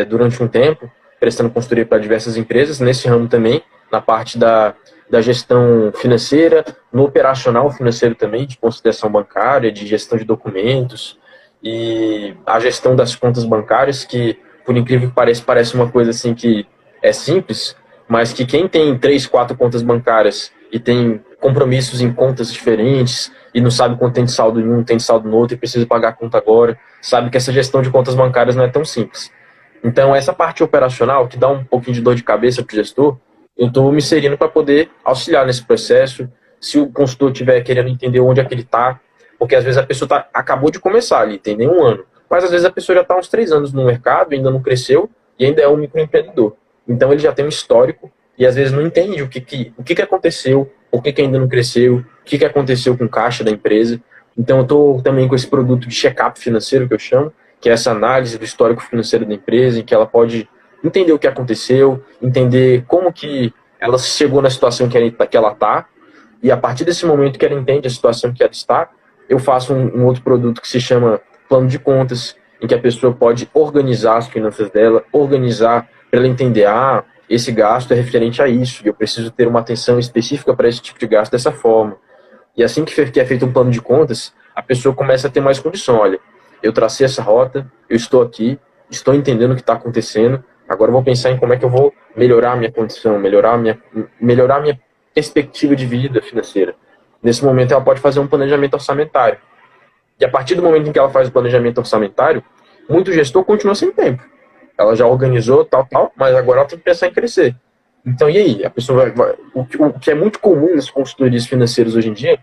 durante um tempo, prestando consultoria para diversas empresas, nesse ramo também, na parte da gestão financeira, no operacional financeiro também, de conciliação bancária, de gestão de documentos, e a gestão das contas bancárias, que, por incrível que pareça, parece uma coisa assim que é simples, mas que quem tem 3, 4 contas bancárias e tem compromissos em contas diferentes e não sabe quanto tem de saldo em um, tem de saldo no outro e precisa pagar a conta agora, sabe que essa gestão de contas bancárias não é tão simples. Então, essa parte operacional, que dá um pouquinho de dor de cabeça para o gestor, eu estou me inserindo para poder auxiliar nesse processo. Se o consultor estiver querendo entender onde é que ele está, porque às vezes a pessoa acabou de começar ali, tem nem um ano, mas às vezes a pessoa já está há uns 3 anos no mercado, ainda não cresceu e ainda é um microempreendedor. Então, ele já tem um histórico e às vezes não entende o que aconteceu, por que ainda não cresceu, o que aconteceu com o caixa da empresa. Então, eu estou também com esse produto de check-up financeiro, que eu chamo, que é essa análise do histórico financeiro da empresa, em que ela pode entender o que aconteceu, entender como que ela chegou na situação que ela está, e a partir desse momento que ela entende a situação que ela está, eu faço um outro produto que se chama plano de contas, em que a pessoa pode organizar as finanças dela, organizar para ela entender, esse gasto é referente a isso, e eu preciso ter uma atenção específica para esse tipo de gasto dessa forma. E assim que é feito um plano de contas, a pessoa começa a ter mais condição. Olha, eu tracei essa rota, eu estou aqui, estou entendendo o que está acontecendo, agora eu vou pensar em como é que eu vou melhorar a minha condição, melhorar a minha perspectiva de vida financeira. Nesse momento, ela pode fazer um planejamento orçamentário. E a partir do momento em que ela faz o planejamento orçamentário, muito gestor continua sem tempo. Ela já organizou, tal, mas agora ela tem que pensar em crescer. Então, e aí? A pessoa o que é muito comum nas consultorias financeiras hoje em dia,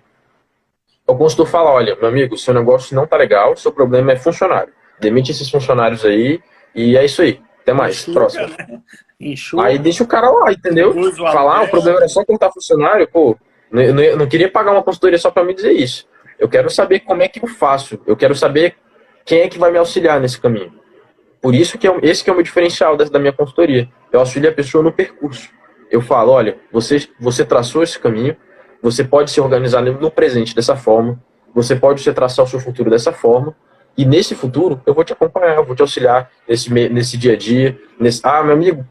o consultor fala, olha, meu amigo, seu negócio não tá legal, seu problema é funcionário. Demite esses funcionários aí, e é isso aí. Até mais, Enxuga, próximo. né? Enxuga, Aí deixa o cara lá, entendeu? reduz o Falar, o aluguel. problema era só contar funcionário, pô, eu não queria pagar uma consultoria só para me dizer isso. Eu quero saber como é que eu faço. Eu quero saber quem é que vai me auxiliar nesse caminho. Por isso que esse que é o meu diferencial da minha consultoria. Eu auxilio a pessoa no percurso. Eu falo, olha, você traçou esse caminho, você pode se organizar no presente dessa forma, você pode se traçar o seu futuro dessa forma, e nesse futuro eu vou te acompanhar, eu vou te auxiliar nesse dia a dia. Meu amigo,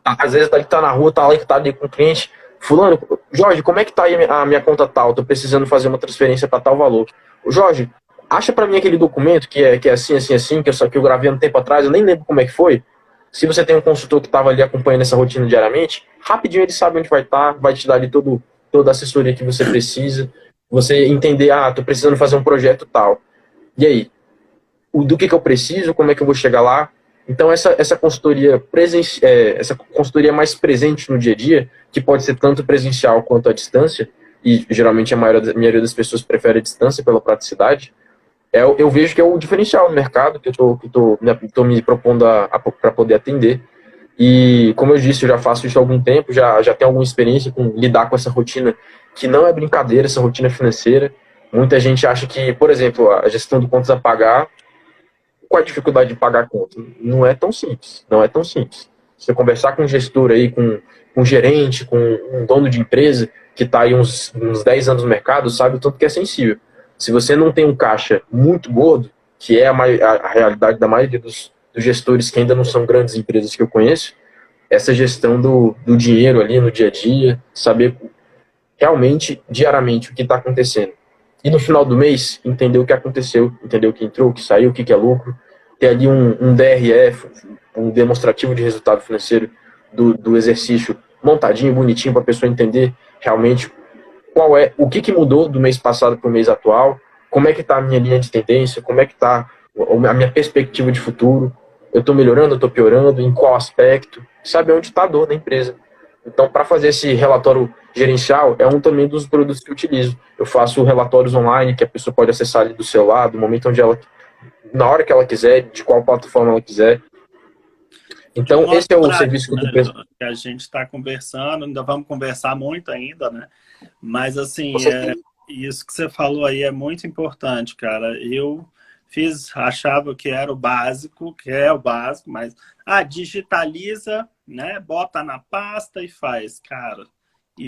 às vezes ele tá na rua, tá ali com o cliente, fulano, Jorge, como é que tá aí a minha conta tal? Tô precisando fazer uma transferência para tal valor. Jorge, acha para mim aquele documento que é assim, assim, assim, que eu gravei um tempo atrás, eu nem lembro como é que foi. Se você tem um consultor que estava ali acompanhando essa rotina diariamente, rapidinho ele sabe onde vai estar, vai te dar ali toda a assessoria que você precisa. Você entender, tô precisando fazer um projeto tal. E aí? Do que eu preciso? Como é que eu vou chegar lá? Então, essa consultoria essa consultoria mais presente no dia a dia, que pode ser tanto presencial quanto à distância, e geralmente a maioria das pessoas prefere a distância pela praticidade, eu vejo que é o diferencial no mercado que eu tô me propondo para poder atender. E, como eu disse, eu já faço isso há algum tempo, já tenho alguma experiência com lidar com essa rotina, que não é brincadeira, essa rotina financeira. Muita gente acha que, por exemplo, a gestão de contas a pagar, qual a dificuldade de pagar a conta? Não é tão simples, não é tão simples. Você conversar com um gestor aí, com um gerente, com um dono de empresa que está aí uns 10 anos no mercado, sabe o tanto que é sensível. Se você não tem um caixa muito gordo, que é a realidade da maioria dos gestores que ainda não são grandes empresas que eu conheço, essa gestão do dinheiro ali no dia a dia, saber realmente, diariamente, o que está acontecendo. E no final do mês, entender o que aconteceu, entender o que entrou, o que saiu, o que é lucro, ter ali um DRF, um demonstrativo de resultado financeiro do exercício montadinho, bonitinho, para a pessoa entender realmente o que mudou do mês passado para o mês atual, como é que está a minha linha de tendência, como é que está a minha perspectiva de futuro, eu estou melhorando, eu estou piorando, em qual aspecto, sabe onde está a dor da empresa. Então, para fazer esse relatório gerencial, é um também dos produtos que eu utilizo. Eu faço relatórios online que a pessoa pode acessar ali do celular, do momento onde na hora que ela quiser, de qual plataforma ela quiser. De um Então, modo esse é o serviço prático, que eu né, estou. que a gente está conversando, ainda vamos conversar muito ainda, né? Mas, assim, Você isso que você falou aí é muito importante, cara. Eu achava que era o básico, que é o básico, mas, digitaliza, né? Bota na pasta e faz. Cara,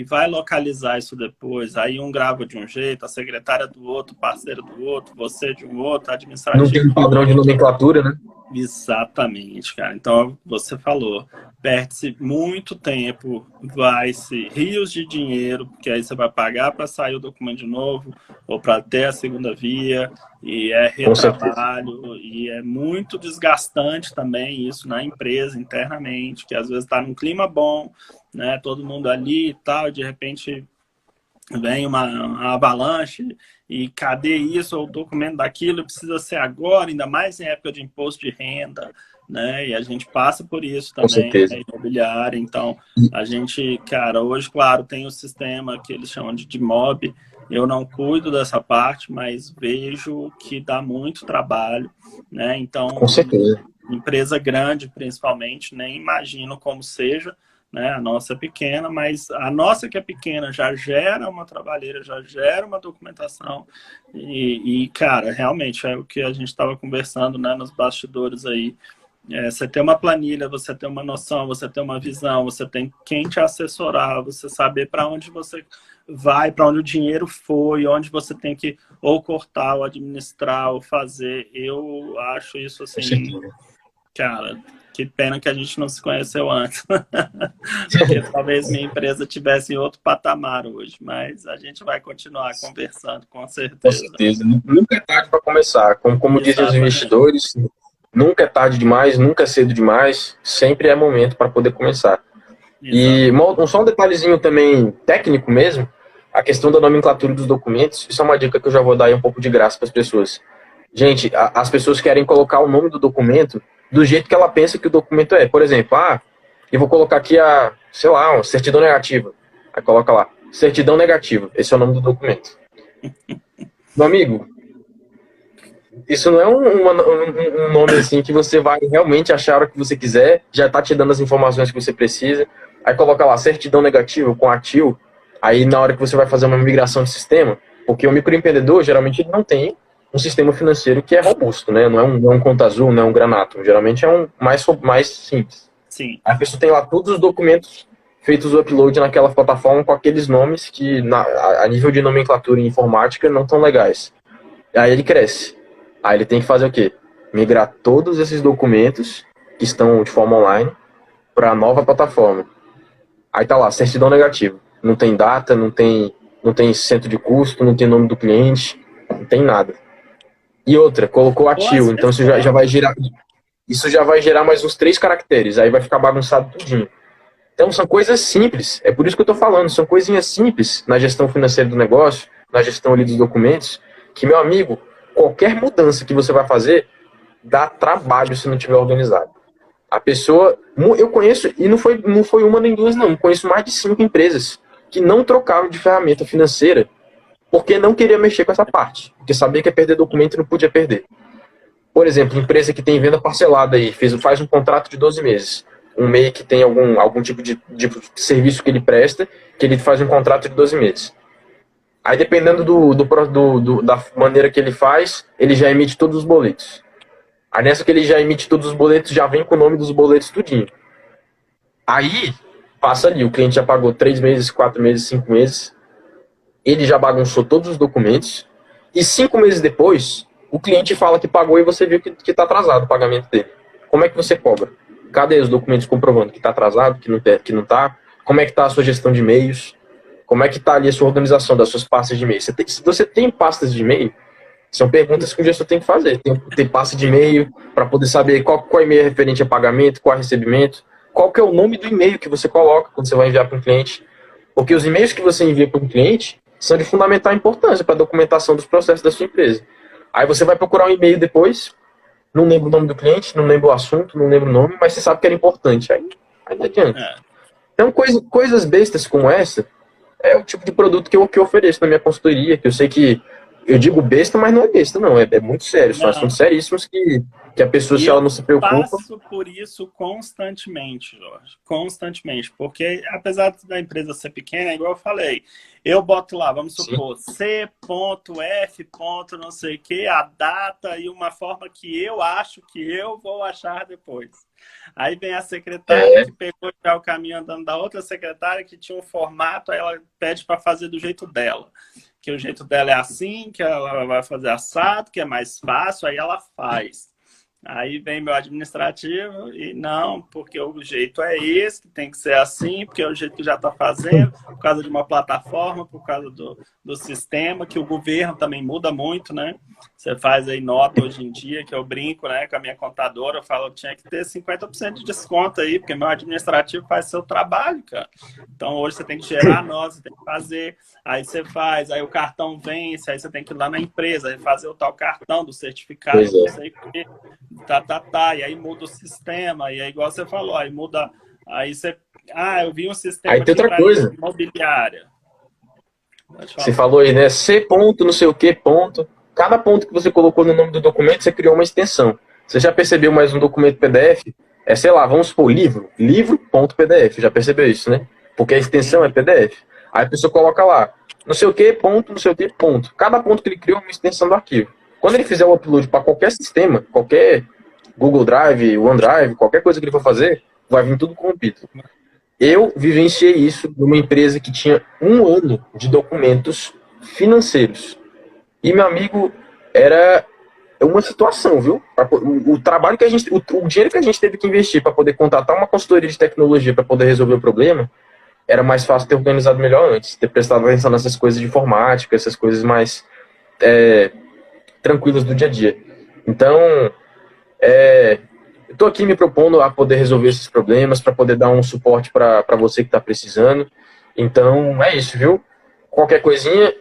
e vai localizar isso depois. Aí um grava de um jeito, a secretária do outro, o parceiro do outro, você de um outro, Não tem administrativo um de padrão de outro. nomenclatura, né? Exatamente, cara. Então, você falou, perde-se muito tempo, vai-se rios de dinheiro, porque aí você vai pagar para sair o documento de novo, ou para ter a segunda via, e é Com certeza. retrabalho, e é muito desgastante também isso na empresa, internamente, que às vezes está num clima bom, né? Todo mundo ali e tal, e de repente vem uma avalanche e cadê isso, o documento daquilo precisa ser agora, ainda mais em época de imposto de renda, né? E a gente passa por isso Com também, certeza. né? Imobiliária. Então, a gente, cara, hoje, claro, tem o sistema que eles chamam de DMOB, eu não cuido dessa parte, mas vejo que dá muito trabalho, né? Com Então, certeza. empresa grande, principalmente, nem imagino como seja, né? A nossa é pequena, mas a nossa que é pequena já gera uma trabalheira, já gera uma documentação cara, realmente é o que a gente estava conversando, né, nos bastidores aí. Você tem uma planilha, você tem uma noção, você tem uma visão, você tem quem te assessorar, você saber para onde você vai, para onde o dinheiro foi, onde você tem que ou cortar, ou administrar, ou fazer. Eu acho isso Com assim, certeza. cara, que pena que a gente não se conheceu antes. Porque talvez minha empresa tivesse em outro patamar hoje, mas a gente vai continuar conversando, com Com certeza. certeza. Nunca é tarde para começar. Como dizem os Exatamente. investidores, nunca é tarde demais, nunca é cedo demais, sempre é momento para poder começar. E Exatamente. só um detalhezinho também técnico mesmo, a questão da nomenclatura dos documentos, isso é uma dica que eu já vou dar aí um pouco de graça para as pessoas. Gente, as pessoas querem colocar o nome do documento do jeito que ela pensa que o documento é. Por exemplo, eu vou colocar aqui sei lá, uma certidão negativa. Aí coloca lá, certidão negativa, esse é o nome do documento. Meu amigo, isso não é um nome assim que você vai realmente achar o que você quiser, já tá te dando as informações que você precisa. Aí coloca lá, certidão negativa com ATIL, aí na hora que você vai fazer uma migração de sistema, porque o microempreendedor geralmente ele não tem um sistema financeiro que é robusto, né? Não é um Conta Azul, não é um Granato, geralmente é um mais simples. Sim. Aí a pessoa tem lá todos os documentos feitos o upload naquela plataforma com aqueles nomes que a nível de nomenclatura e informática não tão legais. Aí ele cresce. Aí ele tem que fazer o quê? Migrar todos esses documentos que estão de forma online para a nova plataforma. Aí tá lá, certidão negativa. Não tem data, não tem centro de custo, não tem nome do cliente, não tem nada. E outra, colocou Ou às ativo, então vezes isso já vai gerar mais uns 3 caracteres, aí vai ficar bagunçado tudinho. Então são coisas simples, é por isso que eu tô falando, são coisinhas simples na gestão financeira do negócio, na gestão ali dos documentos, que, meu amigo, qualquer mudança que você vai fazer dá trabalho se não tiver organizado. A pessoa, eu conheço, e não foi uma nem duas não, conheço mais de 5 empresas que não trocaram de ferramenta financeira porque não queria mexer com essa parte, porque sabia que ia perder documento e não podia perder. Por exemplo, empresa que tem venda parcelada aí, faz um contrato de 12 meses. Um MEI que tem algum tipo de serviço que ele presta, que ele faz um contrato de 12 meses. Aí, dependendo da maneira que ele faz, ele já emite todos os boletos. Aí, nessa que ele já emite todos os boletos, já vem com o nome dos boletos tudinho. Aí, passa ali, o cliente já pagou 3 meses, 4 meses, 5 meses, ele já bagunçou todos os documentos, e 5 meses depois, o cliente fala que pagou e você viu que está atrasado o pagamento dele. Como é que você cobra? Cadê os documentos comprovando que está atrasado, que não está? Como é que está a sua gestão de e-mails? Como é que está ali a sua organização das suas pastas de e-mail? Se você tem pastas de e-mail, são perguntas que o gestor tem que fazer. Tem que ter pasta de e-mail para poder saber qual e-mail é referente a pagamento, qual é recebimento, qual que é o nome do e-mail que você coloca quando você vai enviar para um cliente. Porque os e-mails que você envia para um cliente são de fundamental importância para a documentação dos processos da sua empresa. Aí você vai procurar um e-mail depois, não lembra o nome do cliente, não lembra o assunto, não lembra o nome, mas você sabe que era importante. Aí não adianta. Então, coisas bestas como essa é o tipo de produto que eu ofereço na minha consultoria, que eu sei que eu digo besta, mas não é besta, não. É muito sério. São Não. assuntos seríssimos que a pessoa, se E ela eu não se preocupa... passo por isso constantemente, Jorge. Constantemente. Porque, apesar da empresa ser pequena, igual eu falei, eu boto lá, vamos Sim. supor, C.F. não sei o que, a data e uma forma que eu acho que eu vou achar depois. Aí vem a secretária que pegou já o caminho andando da outra secretária que tinha um formato, aí ela pede para fazer do jeito dela. Que o jeito dela é assim, que ela vai fazer assado, que é mais fácil, aí ela faz. Aí vem meu administrativo e não, porque o jeito é esse, que tem que ser assim, porque é o jeito que já está fazendo, por causa de uma plataforma, por causa do sistema, que o governo também muda muito, né? Você faz aí nota hoje em dia, que eu brinco, né, com a minha contadora, eu falo, eu tinha que ter 50% de desconto aí, porque meu administrativo faz seu trabalho, cara. Então hoje você tem que gerar nota, você tem que fazer, aí você faz, aí o cartão vence, aí você tem que ir lá na empresa, fazer o tal cartão do certificado, não sei o quê. E aí muda o sistema, e aí igual você falou, aí muda, aí você, eu vi um sistema Aí tem aqui outra para coisa. imobiliária. Você falou aí, né? C ponto, não sei o que, ponto. Cada ponto que você colocou no nome do documento, você criou uma extensão. Você já percebeu mais um documento PDF? É, sei lá, vamos supor, livro.pdf. Já percebeu isso, né? Porque a extensão é PDF. Aí a pessoa coloca lá, não sei o que, ponto, não sei o que, ponto. Cada ponto que ele criou é uma extensão do arquivo. Quando ele fizer o upload para qualquer sistema, qualquer Google Drive, OneDrive, qualquer coisa que ele for fazer, vai vir tudo corrompido. Eu vivenciei isso numa empresa que tinha 1 ano de documentos financeiros. E, meu amigo, era uma situação, viu? O trabalho que a gente, o dinheiro que a gente teve que investir para poder contratar uma consultoria de tecnologia para poder resolver o problema, era mais fácil ter organizado melhor antes, ter prestado atenção nessas coisas de informática, essas coisas mais tranquilas do dia a dia. Então, eu estou aqui me propondo a poder resolver esses problemas, para poder dar um suporte para você que está precisando. Então, é isso, viu? Qualquer coisinha,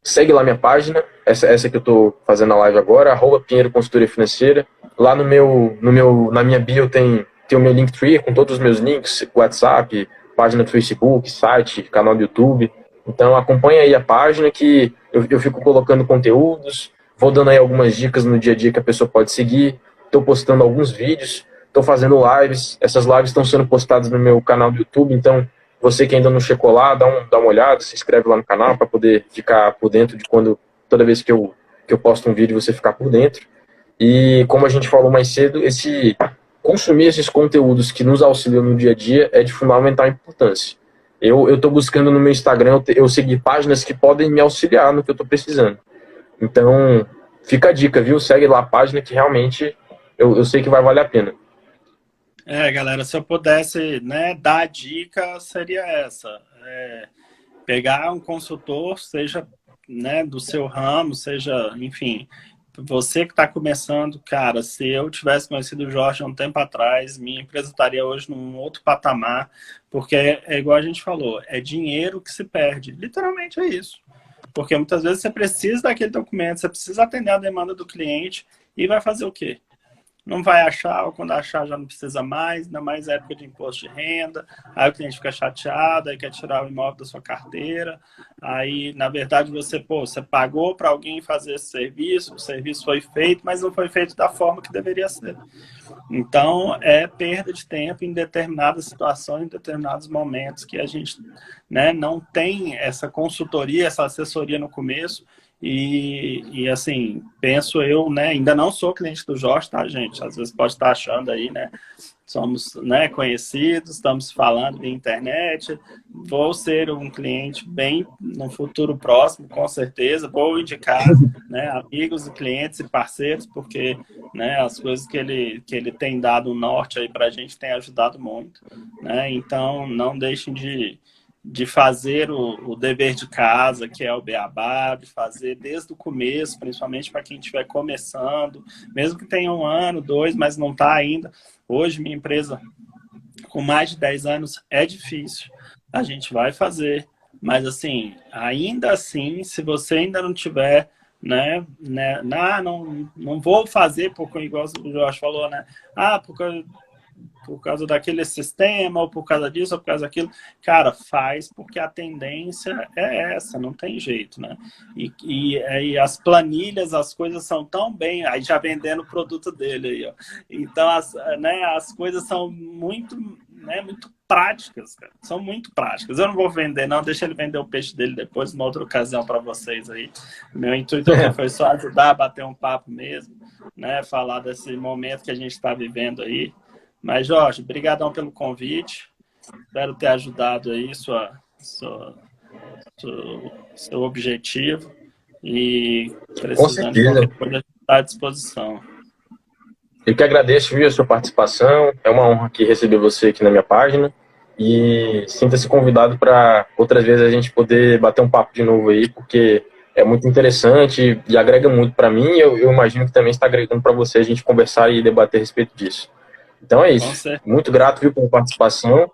segue lá minha página, essa que eu estou fazendo a live agora, @Pinheiro Consultoria Financeira. Lá na minha bio tem o meu Linktree com todos os meus links, WhatsApp, página do Facebook, site, canal do YouTube. Então acompanha aí a página que eu fico colocando conteúdos, vou dando aí algumas dicas no dia a dia que a pessoa pode seguir, estou postando alguns vídeos, estou fazendo lives, essas lives estão sendo postadas no meu canal do YouTube, então você que ainda não checou lá, dá uma olhada, se inscreve lá no canal para poder ficar por dentro de toda vez que eu posto um vídeo, você ficar por dentro. E como a gente falou mais cedo, consumir esses conteúdos que nos auxiliam no dia a dia é de fundamental importância. Eu estou buscando no meu Instagram eu seguir páginas que podem me auxiliar no que eu estou precisando. Então, fica a dica, viu? Segue lá a página que realmente eu sei que vai valer a pena. Galera, se eu pudesse, né, dar a dica, seria essa. Pegar um consultor, seja, né, do seu ramo, seja, enfim, você que está começando, cara, se eu tivesse conhecido o Jorge há um tempo atrás, minha empresa estaria hoje num outro patamar, porque é igual a gente falou, é dinheiro que se perde. Literalmente é isso. Porque muitas vezes você precisa daquele documento, você precisa atender a demanda do cliente e vai fazer o quê? Não vai achar, ou quando achar já não precisa mais, ainda mais época de imposto de renda, aí o cliente fica chateado, aí quer tirar o imóvel da sua carteira, aí na verdade você pagou para alguém fazer esse serviço, o serviço foi feito, mas não foi feito da forma que deveria ser. Então, é perda de tempo em determinadas situações, em determinados momentos que a gente, né, não tem essa consultoria, essa assessoria no começo. E assim, penso eu, né, ainda não sou cliente do Jorge, tá, gente? Às vezes pode estar achando aí, né, somos, né, conhecidos, estamos falando via internet, vou ser um cliente bem no futuro próximo, com certeza, vou indicar, né, amigos e clientes e parceiros, porque, né, as coisas que ele tem dado um norte aí para a gente tem ajudado muito, né, então não deixem de fazer o dever de casa, que é o beabá, de fazer desde o começo, principalmente para quem estiver começando, mesmo que tenha 1 ano, 2, mas não está ainda. Hoje, minha empresa, com mais de 10 anos, é difícil. A gente vai fazer, mas assim, ainda assim, se você ainda não tiver, não vou fazer, porque igual o Jorge falou, né? Porque por causa daquele sistema, ou por causa disso, ou por causa daquilo. Cara, faz porque a tendência é essa, não tem jeito, né? E as planilhas, as coisas são tão bem... Aí já vendendo o produto dele aí, ó. Então, as coisas são muito, né, muito práticas, cara. São muito práticas. Eu não vou vender, não. Deixa ele vender o peixe dele depois, numa outra ocasião para vocês aí. Meu intuito aqui foi só ajudar a bater um papo mesmo, né? Falar desse momento que a gente está vivendo aí. Mas, Jorge, brigadão pelo convite. Espero ter ajudado aí seu objetivo. E precisando de qualquer coisa, a gente está à disposição. Eu que agradeço, viu, a sua participação. É uma honra aqui receber você aqui na minha página. E sinta-se convidado para outras vezes a gente poder bater um papo de novo aí, porque é muito interessante e agrega muito para mim. Eu imagino que também está agregando para você a gente conversar e debater a respeito disso. Então é isso. Muito grato, viu, pela participação.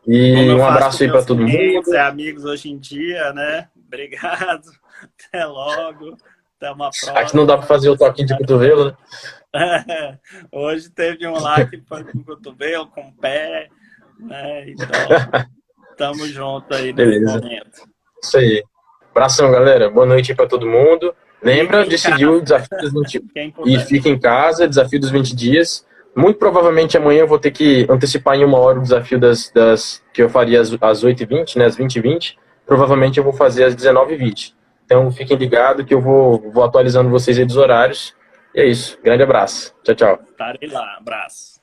E um abraço aí para todo mundo. Amigos hoje em dia, né? Obrigado. Até logo. Até uma próxima. Aqui não dá para fazer o toquinho de cotovelo, né? Hoje teve um lá que foi com o cotovelo, com o pé, né? Então, tamo junto aí nesse momento. Isso aí. Abração, galera. Boa noite aí para todo mundo. Lembra de seguir o Desafio dos 20 e fica em casa, Desafio dos 20 dias. Muito provavelmente amanhã eu vou ter que antecipar em 1 hora o desafio que eu faria às 8h20, né, às 20h20. Provavelmente eu vou fazer às 19h20. Então fiquem ligados que eu vou atualizando vocês aí dos horários. E é isso. Grande abraço. Tchau, tchau. Estarei lá. Abraço.